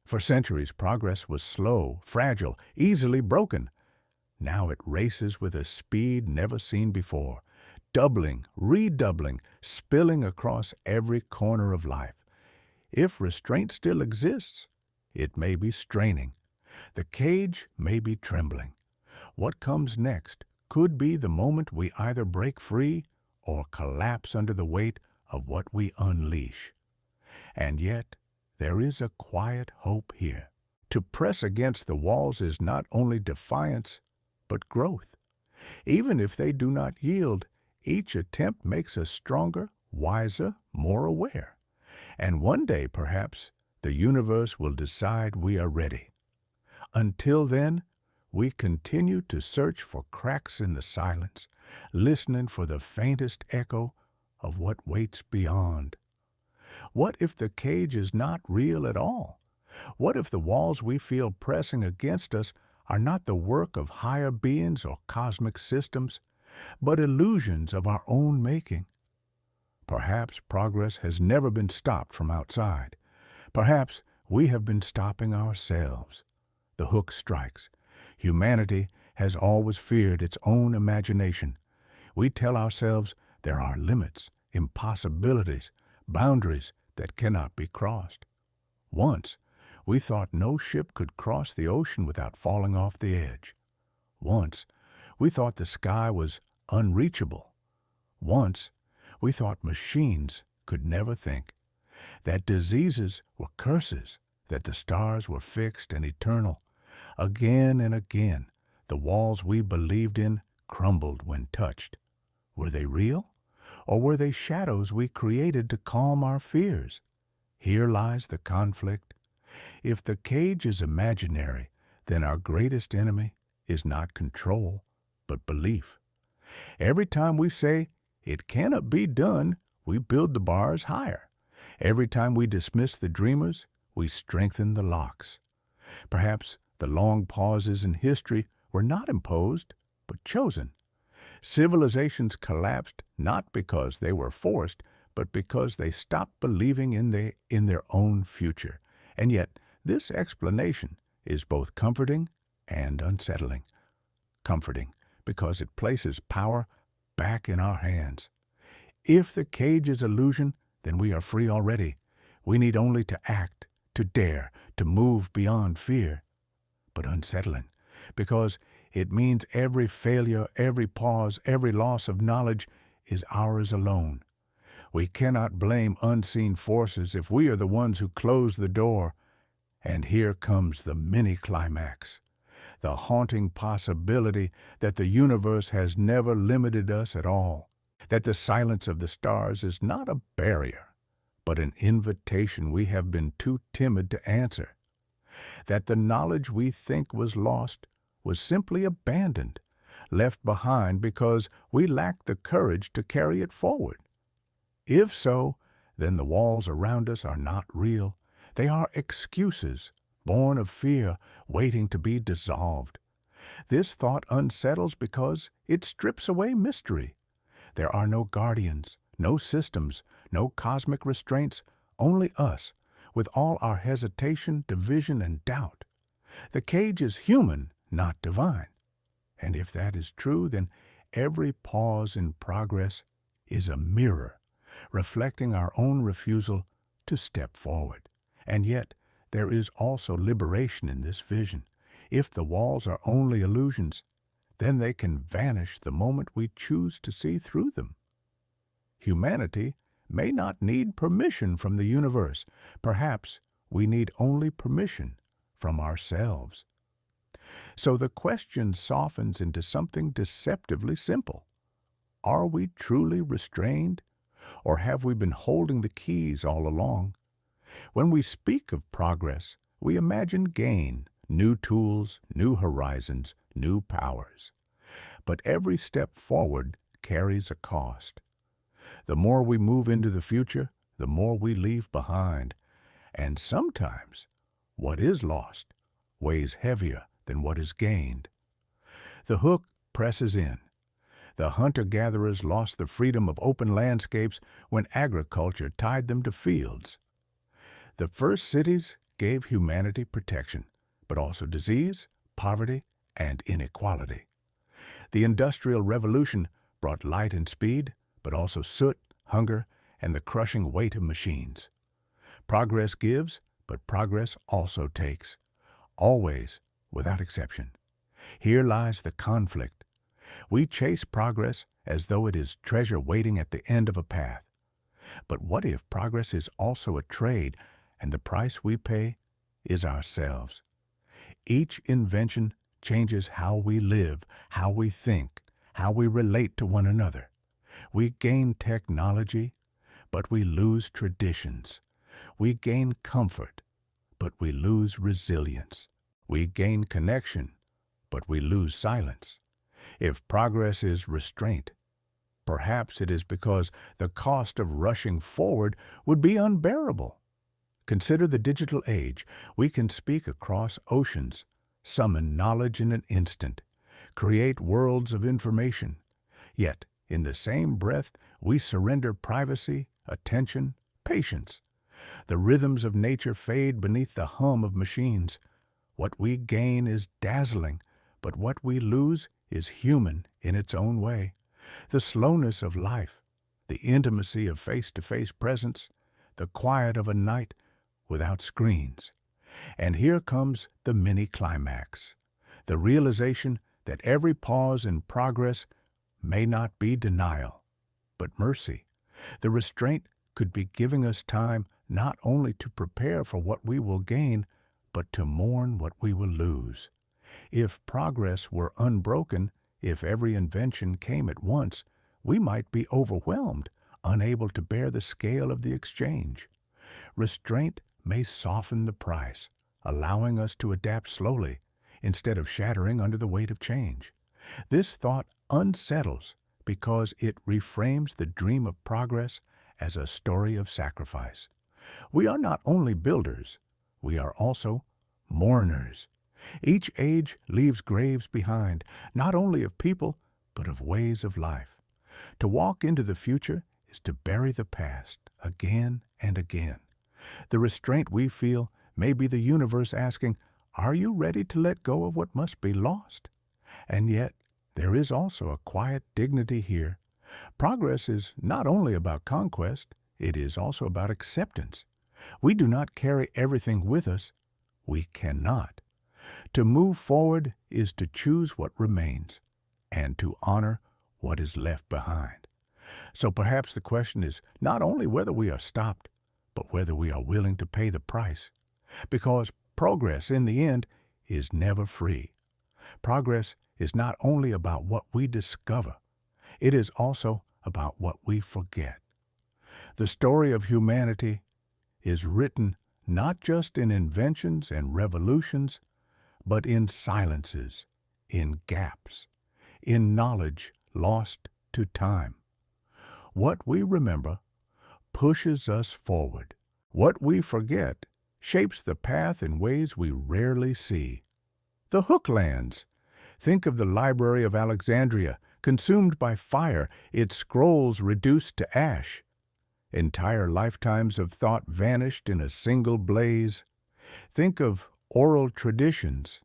For centuries, progress was slow, fragile, easily broken. Now it races with a speed never seen before, doubling, redoubling, spilling across every corner of life. If restraint still exists, it may be straining. The cage may be trembling. What comes next could be the moment we either break free or collapse under the weight of what we unleash. And yet, there is a quiet hope here. To press against the walls is not only defiance, but growth. Even if they do not yield, each attempt makes us stronger, wiser, more aware. And one day, perhaps, the universe will decide we are ready. Until then, we continue to search for cracks in the silence, listening for the faintest echo of what waits beyond. What if the cage is not real at all? What if the walls we feel pressing against us are not the work of higher beings or cosmic systems, but illusions of our own making? Perhaps progress has never been stopped from outside. Perhaps we have been stopping ourselves. The hook strikes. Humanity has always feared its own imagination. We tell ourselves there are limits, impossibilities, boundaries that cannot be crossed. Once, we thought no ship could cross the ocean without falling off the edge. Once, we thought the sky was unreachable. Once, we thought machines could never think, that diseases were curses, that the stars were fixed and eternal. Again and again, the walls we believed in crumbled when touched. Were they real? Or were they shadows we created to calm our fears? Here lies the conflict. If the cage is imaginary, then our greatest enemy is not control, but belief. Every time we say, "It cannot be done," we build the bars higher. Every time we dismiss the dreamers, we strengthen the locks. Perhaps the long pauses in history were not imposed, but chosen. Civilizations collapsed not because they were forced, but because they stopped believing in their own future. And yet, this explanation is both comforting and unsettling. Comforting because it places power back in our hands. If the cage is illusion, then we are free already. We need only to act, to dare, to move beyond fear. But unsettling, because it means every failure, every pause, every loss of knowledge is ours alone. We cannot blame unseen forces if we are the ones who close the door. And here comes the mini-climax, the haunting possibility that the universe has never limited us at all, that the silence of the stars is not a barrier, but an invitation we have been too timid to answer, that the knowledge we think was lost was simply abandoned, left behind because we lacked the courage to carry it forward. If so, then the walls around us are not real. They are excuses, born of fear, waiting to be dissolved. This thought unsettles because it strips away mystery. There are no guardians, no systems, no cosmic restraints, only us, with all our hesitation, division, and doubt. The cage is human, not divine. And if that is true, then every pause in progress is a mirror, reflecting our own refusal to step forward. And yet, there is also liberation in this vision. If the walls are only illusions, then they can vanish the moment we choose to see through them. Humanity may not need permission from the universe. Perhaps we need only permission from ourselves. So the question softens into something deceptively simple. Are we truly restrained, or have we been holding the keys all along? When we speak of progress, we imagine gain, new tools, new horizons, new powers. But every step forward carries a cost. The more we move into the future, the more we leave behind. And sometimes, what is lost weighs heavier than what is gained. The hook presses in. The hunter-gatherers lost the freedom of open landscapes when agriculture tied them to fields. The first cities gave humanity protection, but also disease, poverty, and inequality. The Industrial Revolution brought light and speed, but also soot, hunger, and the crushing weight of machines. Progress gives, but progress also takes, always without exception. Here lies the conflict. We chase progress as though it is treasure waiting at the end of a path. But what if progress is also a trade, and the price we pay is ourselves? Each invention changes how we live, how we think, how we relate to one another. We gain technology, but we lose traditions. We gain comfort, but we lose resilience. We gain connection, but we lose silence. If progress is restraint, perhaps it is because the cost of rushing forward would be unbearable. Consider the digital age. We can speak across oceans, summon knowledge in an instant, create worlds of information. Yet, in the same breath, we surrender privacy, attention, patience. The rhythms of nature fade beneath the hum of machines. What we gain is dazzling, but what we lose is human in its own way. The slowness of life, the intimacy of face-to-face presence, the quiet of a night without screens. And here comes the mini-climax, the realization that every pause in progress may not be denial, but mercy. The restraint could be giving us time not only to prepare for what we will gain, but to mourn what we will lose. If progress were unbroken, if every invention came at once, we might be overwhelmed, unable to bear the scale of the exchange. Restraint may soften the price, allowing us to adapt slowly, instead of shattering under the weight of change. This thought unsettles because it reframes the dream of progress as a story of sacrifice. We are not only builders, we are also mourners. Each age leaves graves behind, not only of people, but of ways of life. To walk into the future is to bury the past again and again. The restraint we feel may be the universe asking, "Are you ready to let go of what must be lost?" And yet, there is also a quiet dignity here. Progress is not only about conquest, it is also about acceptance. We do not carry everything with us. We cannot. To move forward is to choose what remains and to honor what is left behind. So perhaps the question is not only whether we are stopped, but whether we are willing to pay the price. Because progress, in the end, is never free. Progress is not only about what we discover, it is also about what we forget. The story of humanity is written not just in inventions and revolutions, but in silences, in gaps, in knowledge lost to time. What we remember pushes us forward. What we forget shapes the path in ways we rarely see. The hooklands. Think of the Library of Alexandria, consumed by fire, its scrolls reduced to ash. Entire lifetimes of thought vanished in a single blaze. Think of oral traditions,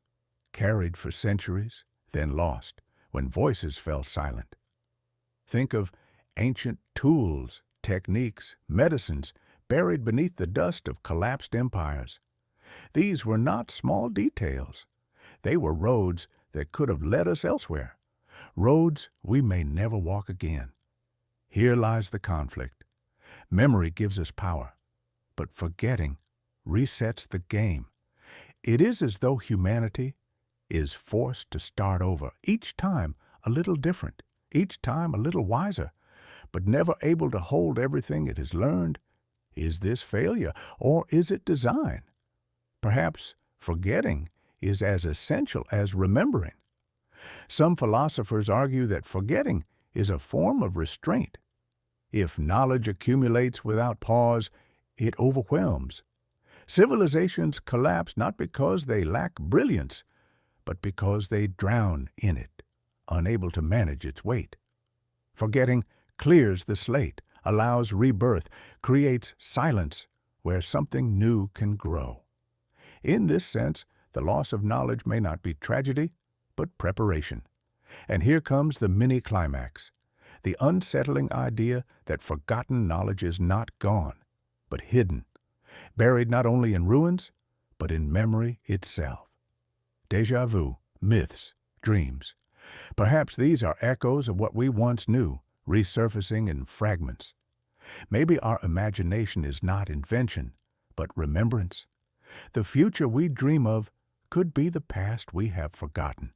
carried for centuries, then lost when voices fell silent. Think of ancient tools, techniques, medicines buried beneath the dust of collapsed empires. These were not small details. They were roads that could have led us elsewhere, roads we may never walk again. Here lies the conflict. Memory gives us power, but forgetting resets the game. It is as though humanity is forced to start over, each time a little different, each time a little wiser, but never able to hold everything it has learned. Is this failure, or is it design? Perhaps forgetting is as essential as remembering. Some philosophers argue that forgetting is a form of restraint. If knowledge accumulates without pause, it overwhelms. Civilizations collapse not because they lack brilliance, but because they drown in it, unable to manage its weight. Forgetting clears the slate, allows rebirth, creates silence where something new can grow. In this sense, the loss of knowledge may not be tragedy, but preparation. And here comes the mini-climax, the unsettling idea that forgotten knowledge is not gone, but hidden, buried not only in ruins, but in memory itself. Déjà vu, myths, dreams. Perhaps these are echoes of what we once knew, resurfacing in fragments. Maybe our imagination is not invention, but remembrance. The future we dream of could be the past we have forgotten.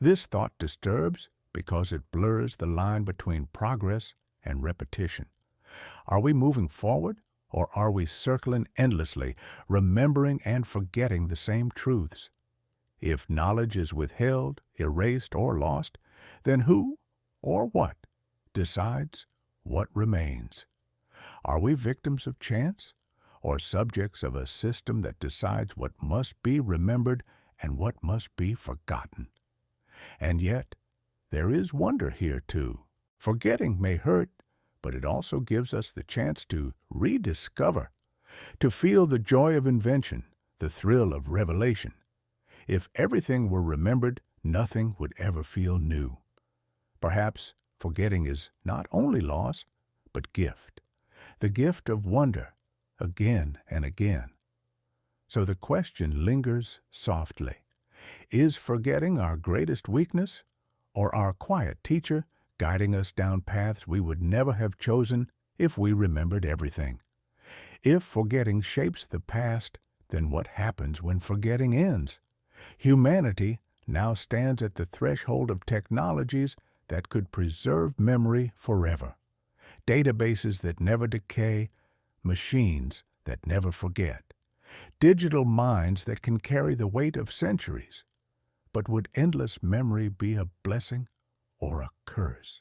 This thought disturbs because it blurs the line between progress and repetition. Are we moving forward, or are we circling endlessly, remembering and forgetting the same truths? If knowledge is withheld, erased, or lost, then who or what decides what remains? Are we victims of chance, or subjects of a system that decides what must be remembered and what must be forgotten? And yet, there is wonder here too. Forgetting may hurt, but it also gives us the chance to rediscover, to feel the joy of invention, the thrill of revelation. If everything were remembered, nothing would ever feel new. Perhaps forgetting is not only loss, but gift, the gift of wonder, again and again. So the question lingers softly. Is forgetting our greatest weakness, or our quiet teacher guiding us down paths we would never have chosen if we remembered everything? If forgetting shapes the past, then what happens when forgetting ends? Humanity now stands at the threshold of technologies that could preserve memory forever. Databases that never decay, machines that never forget, digital minds that can carry the weight of centuries. But would endless memory be a blessing or a curse?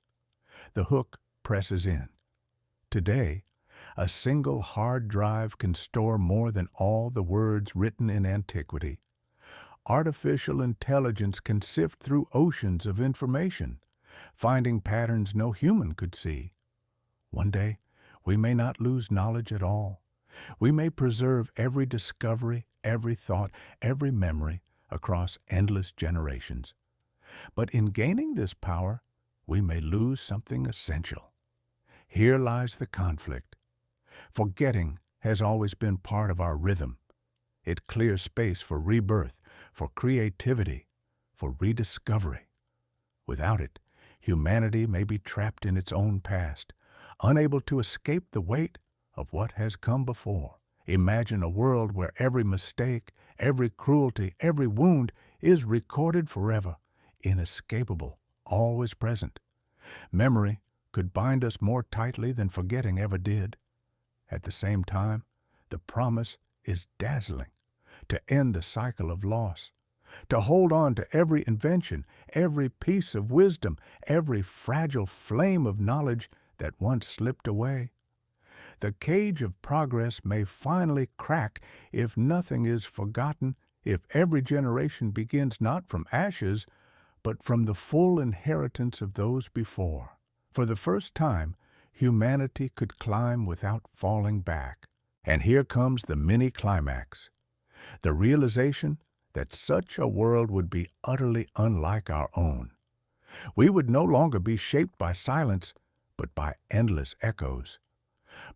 The hook presses in. Today, a single hard drive can store more than all the words written in antiquity. Artificial intelligence can sift through oceans of information, finding patterns no human could see. One day, we may not lose knowledge at all. We may preserve every discovery, every thought, every memory across endless generations. But in gaining this power, we may lose something essential. Here lies the conflict. Forgetting has always been part of our rhythm. It clears space for rebirth, for creativity, for rediscovery. Without it, humanity may be trapped in its own past, unable to escape the weight of what has come before. Imagine a world where every mistake, every cruelty, every wound is recorded forever, inescapable, always present. Memory could bind us more tightly than forgetting ever did. At the same time, the promise is dazzling to end the cycle of loss, to hold on to every invention, every piece of wisdom, every fragile flame of knowledge that once slipped away. The cage of progress may finally crack if nothing is forgotten, if every generation begins not from ashes, but from the full inheritance of those before. For the first time, humanity could climb without falling back. And here comes the mini-climax, the realization that such a world would be utterly unlike our own. We would no longer be shaped by silence, but by endless echoes.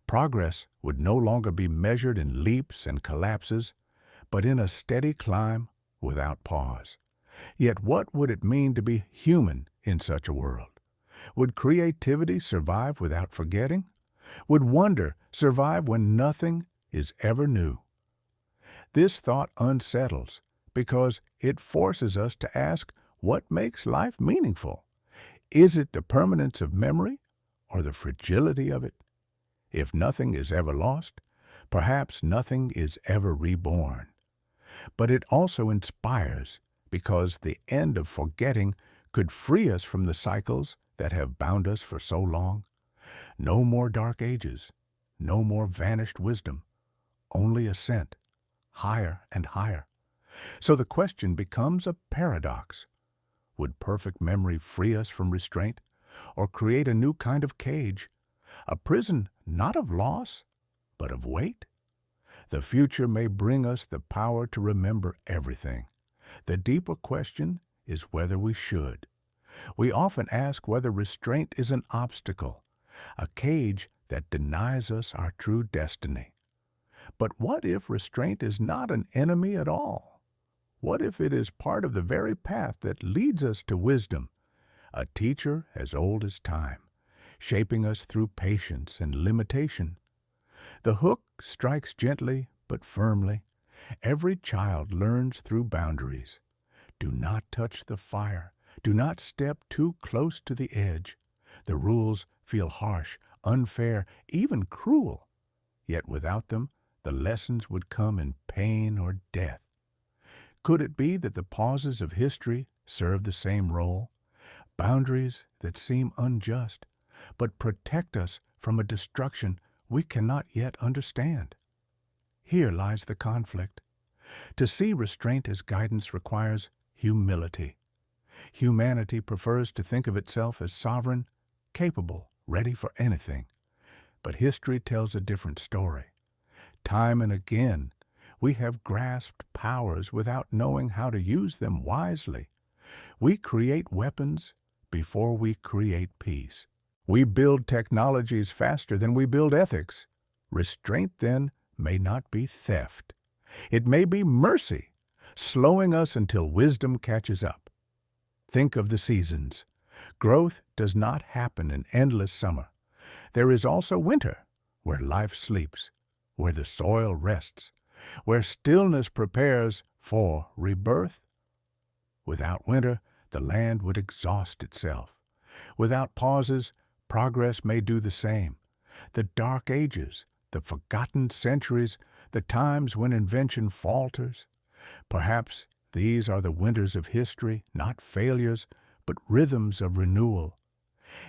Progress would no longer be measured in leaps and collapses, but in a steady climb without pause. Yet what would it mean to be human in such a world? Would creativity survive without forgetting? Would wonder survive when nothing is ever new? This thought unsettles because it forces us to ask what makes life meaningful. Is it the permanence of memory or the fragility of it? If nothing is ever lost, perhaps nothing is ever reborn. But it also inspires because the end of forgetting could free us from the cycles that have bound us for so long. No more dark ages, no more vanished wisdom, only ascent, higher and higher. So the question becomes a paradox. Would perfect memory free us from restraint, or create a new kind of cage, a prison not of loss, but of weight? The future may bring us the power to remember everything. The deeper question is whether we should. We often ask whether restraint is an obstacle, a cage that denies us our true destiny. But what if restraint is not an enemy at all? What if it is part of the very path that leads us to wisdom, a teacher as old as time, shaping us through patience and limitation? The hook strikes gently but firmly. Every child learns through boundaries. Do not touch the fire. Do not step too close to the edge. The rules feel harsh, unfair, even cruel. Yet without them, the lessons would come in pain or death. Could it be that the pauses of history serve the same role? Boundaries that seem unjust, but protect us from a destruction we cannot yet understand. Here lies the conflict. To see restraint as guidance requires humility. Humanity prefers to think of itself as sovereign, capable, ready for anything. But history tells a different story. Time and again, we have grasped powers without knowing how to use them wisely. We create weapons before we create peace. We build technologies faster than we build ethics. Restraint, then, may not be theft. It may be mercy, slowing us until wisdom catches up. Think of the seasons. Growth does not happen in endless summer. There is also winter, where life sleeps, where the soil rests, where stillness prepares for rebirth. Without winter, the land would exhaust itself. Without pauses, progress may do the same. The dark ages, the forgotten centuries, the times when invention falters. Perhaps these are the winters of history, not failures, but rhythms of renewal.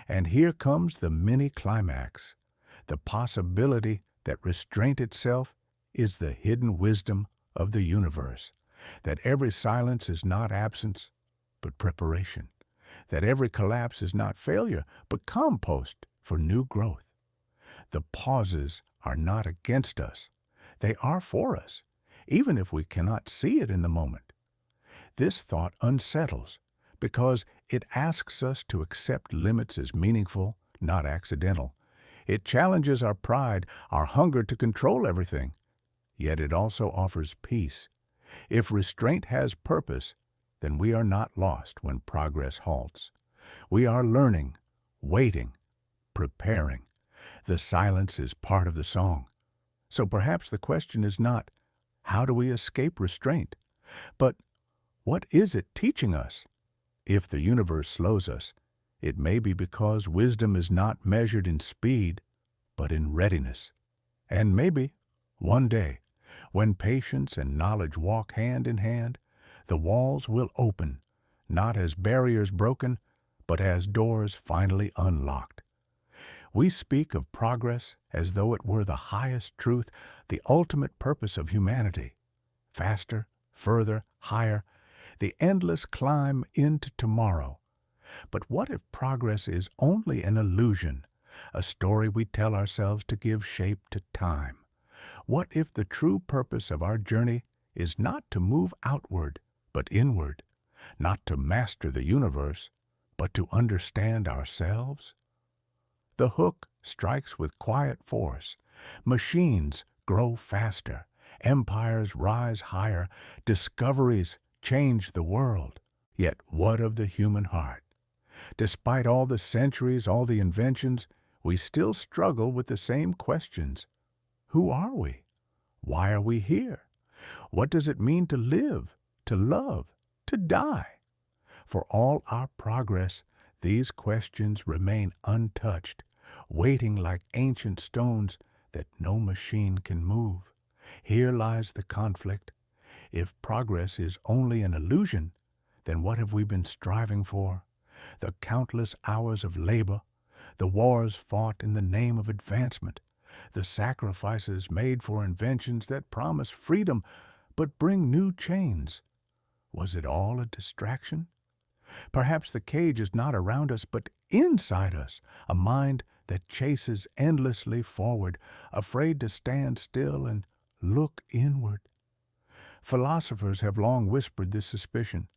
And here comes the mini-climax, the possibility that restraint itself is the hidden wisdom of the universe, that every silence is not absence, but preparation, that every collapse is not failure, but compost for new growth. The pauses are not against us. They are for us, even if we cannot see it in the moment. This thought unsettles because it asks us to accept limits as meaningful, not accidental. It challenges our pride, our hunger to control everything. Yet it also offers peace. If restraint has purpose, then we are not lost when progress halts. We are learning, waiting, preparing. The silence is part of the song. So perhaps the question is not, how do we escape restraint? But what is it teaching us? If the universe slows us, it may be because wisdom is not measured in speed, but in readiness. And maybe, one day, when patience and knowledge walk hand in hand, the walls will open, not as barriers broken, but as doors finally unlocked. We speak of progress as though it were the highest truth, the ultimate purpose of humanity. Faster, further, higher, the endless climb into tomorrow. But what if progress is only an illusion, a story we tell ourselves to give shape to time? What if the true purpose of our journey is not to move outward, but inward, not to master the universe, but to understand ourselves? The hook strikes with quiet force. Machines grow faster. Empires rise higher. Discoveries change the world. Yet what of the human heart? Despite all the centuries, all the inventions, we still struggle with the same questions. Who are we? Why are we here? What does it mean to live, to love, to die? For all our progress, these questions remain untouched, waiting like ancient stones that no machine can move. Here lies the conflict. If progress is only an illusion, then what have we been striving for? The countless hours of labor, the wars fought in the name of advancement, the sacrifices made for inventions that promise freedom but bring new chains. Was it all a distraction? Perhaps the cage is not around us, but inside us, a mind that chases endlessly forward, afraid to stand still and look inward. Philosophers have long whispered this suspicion.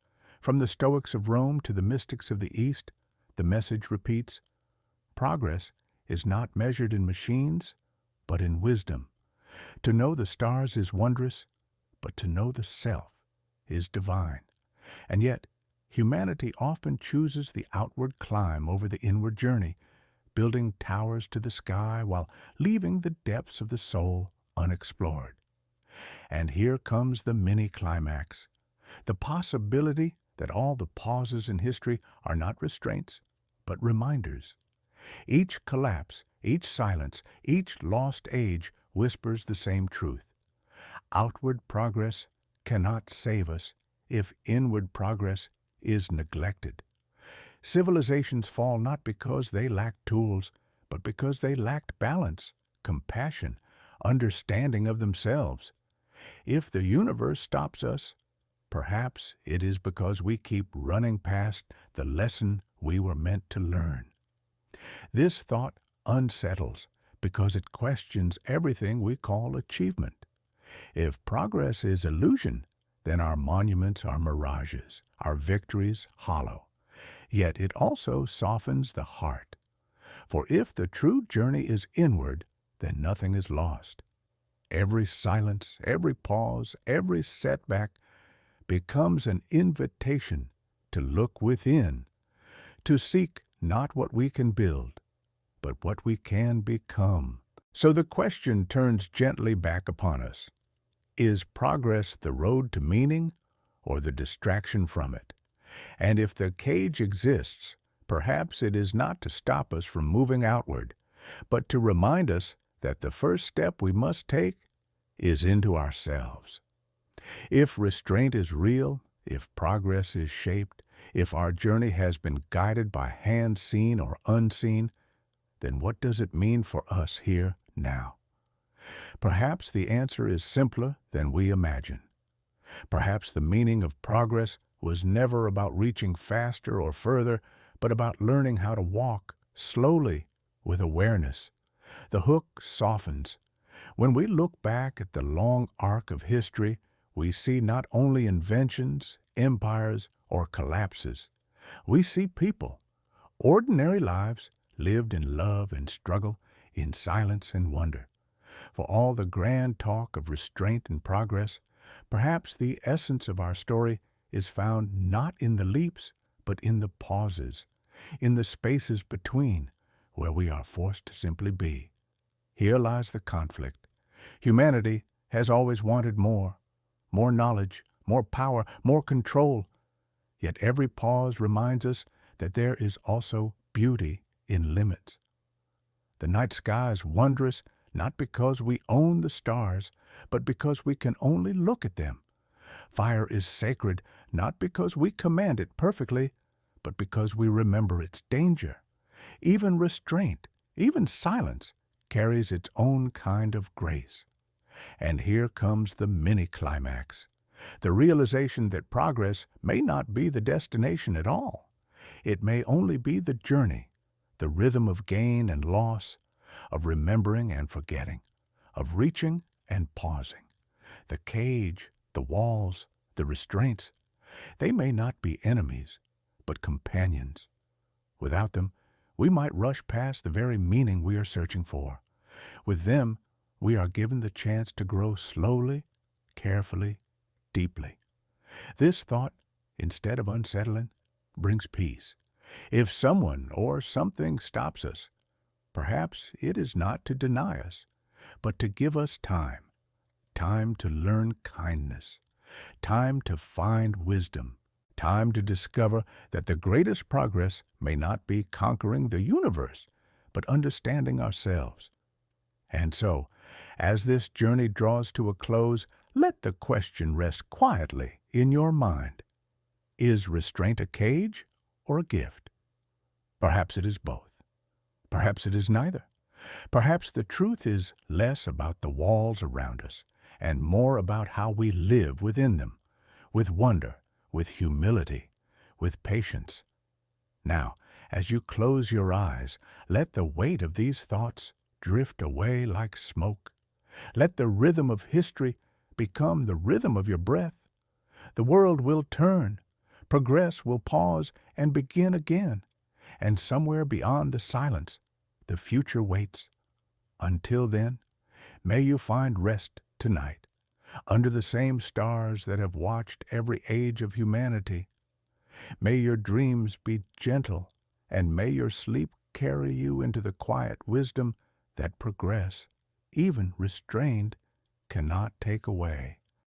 From the Stoics of Rome to the mystics of the East, the message repeats, progress is not measured in machines, but in wisdom. To know the stars is wondrous, but to know the self is divine. And yet, humanity often chooses the outward climb over the inward journey, building towers to the sky while leaving the depths of the soul unexplored. And here comes the mini-climax, the possibility that all the pauses in history are not restraints, but reminders. Each collapse, each silence, each lost age whispers the same truth. Outward progress cannot save us if inward progress is neglected. Civilizations fall not because they lacked tools, but because they lacked balance, compassion, understanding of themselves. If the universe stops us, perhaps it is because we keep running past the lesson we were meant to learn. This thought unsettles because it questions everything we call achievement. If progress is illusion, then our monuments are mirages, our victories hollow. Yet it also softens the heart. For if the true journey is inward, then nothing is lost. Every silence, every pause, every setback becomes an invitation to look within, to seek not what we can build, but what we can become. So the question turns gently back upon us. Is progress the road to meaning or the distraction from it? And if the cage exists, perhaps it is not to stop us from moving outward, but to remind us that the first step we must take is into ourselves. If restraint is real, if progress is shaped, if our journey has been guided by hands seen or unseen, then what does it mean for us here now? Perhaps the answer is simpler than we imagine. Perhaps the meaning of progress was never about reaching faster or further, but about learning how to walk slowly with awareness. The hook softens. When we look back at the long arc of history, we see not only inventions, empires, or collapses. We see people, ordinary lives lived in love and struggle, in silence and wonder. For all the grand talk of restraint and progress, perhaps the essence of our story is found not in the leaps, but in the pauses, in the spaces between, where we are forced to simply be. Here lies the conflict. Humanity has always wanted more knowledge, more power, more control. Yet every pause reminds us that there is also beauty in limits. The night sky is wondrous not because we own the stars, but because we can only look at them. Fire is sacred not because we command it perfectly, but because we remember its danger. Even restraint, even silence, carries its own kind of grace. And here comes the mini-climax, the realization that progress may not be the destination at all. It may only be the journey, the rhythm of gain and loss, of remembering and forgetting, of reaching and pausing. The cage, the walls, the restraints, they may not be enemies, but companions. Without them, we might rush past the very meaning we are searching for. With them, we are given the chance to grow slowly, carefully, deeply. This thought, instead of unsettling, brings peace. If someone or something stops us, perhaps it is not to deny us, but to give us time to learn kindness, time to find wisdom, time to discover that the greatest progress may not be conquering the universe, but understanding ourselves. And so, as this journey draws to a close, let the question rest quietly in your mind. Is restraint a cage or a gift? Perhaps it is both. Perhaps it is neither. Perhaps the truth is less about the walls around us and more about how we live within them, with wonder, with humility, with patience. Now, as you close your eyes, let the weight of these thoughts drift away like smoke. Let the rhythm of history become the rhythm of your breath. The world will turn, progress will pause and begin again, and somewhere beyond the silence, the future waits. Until then, may you find rest tonight, under the same stars that have watched every age of humanity. May your dreams be gentle, and may your sleep carry you into the quiet wisdom that progress, even restrained, cannot take away.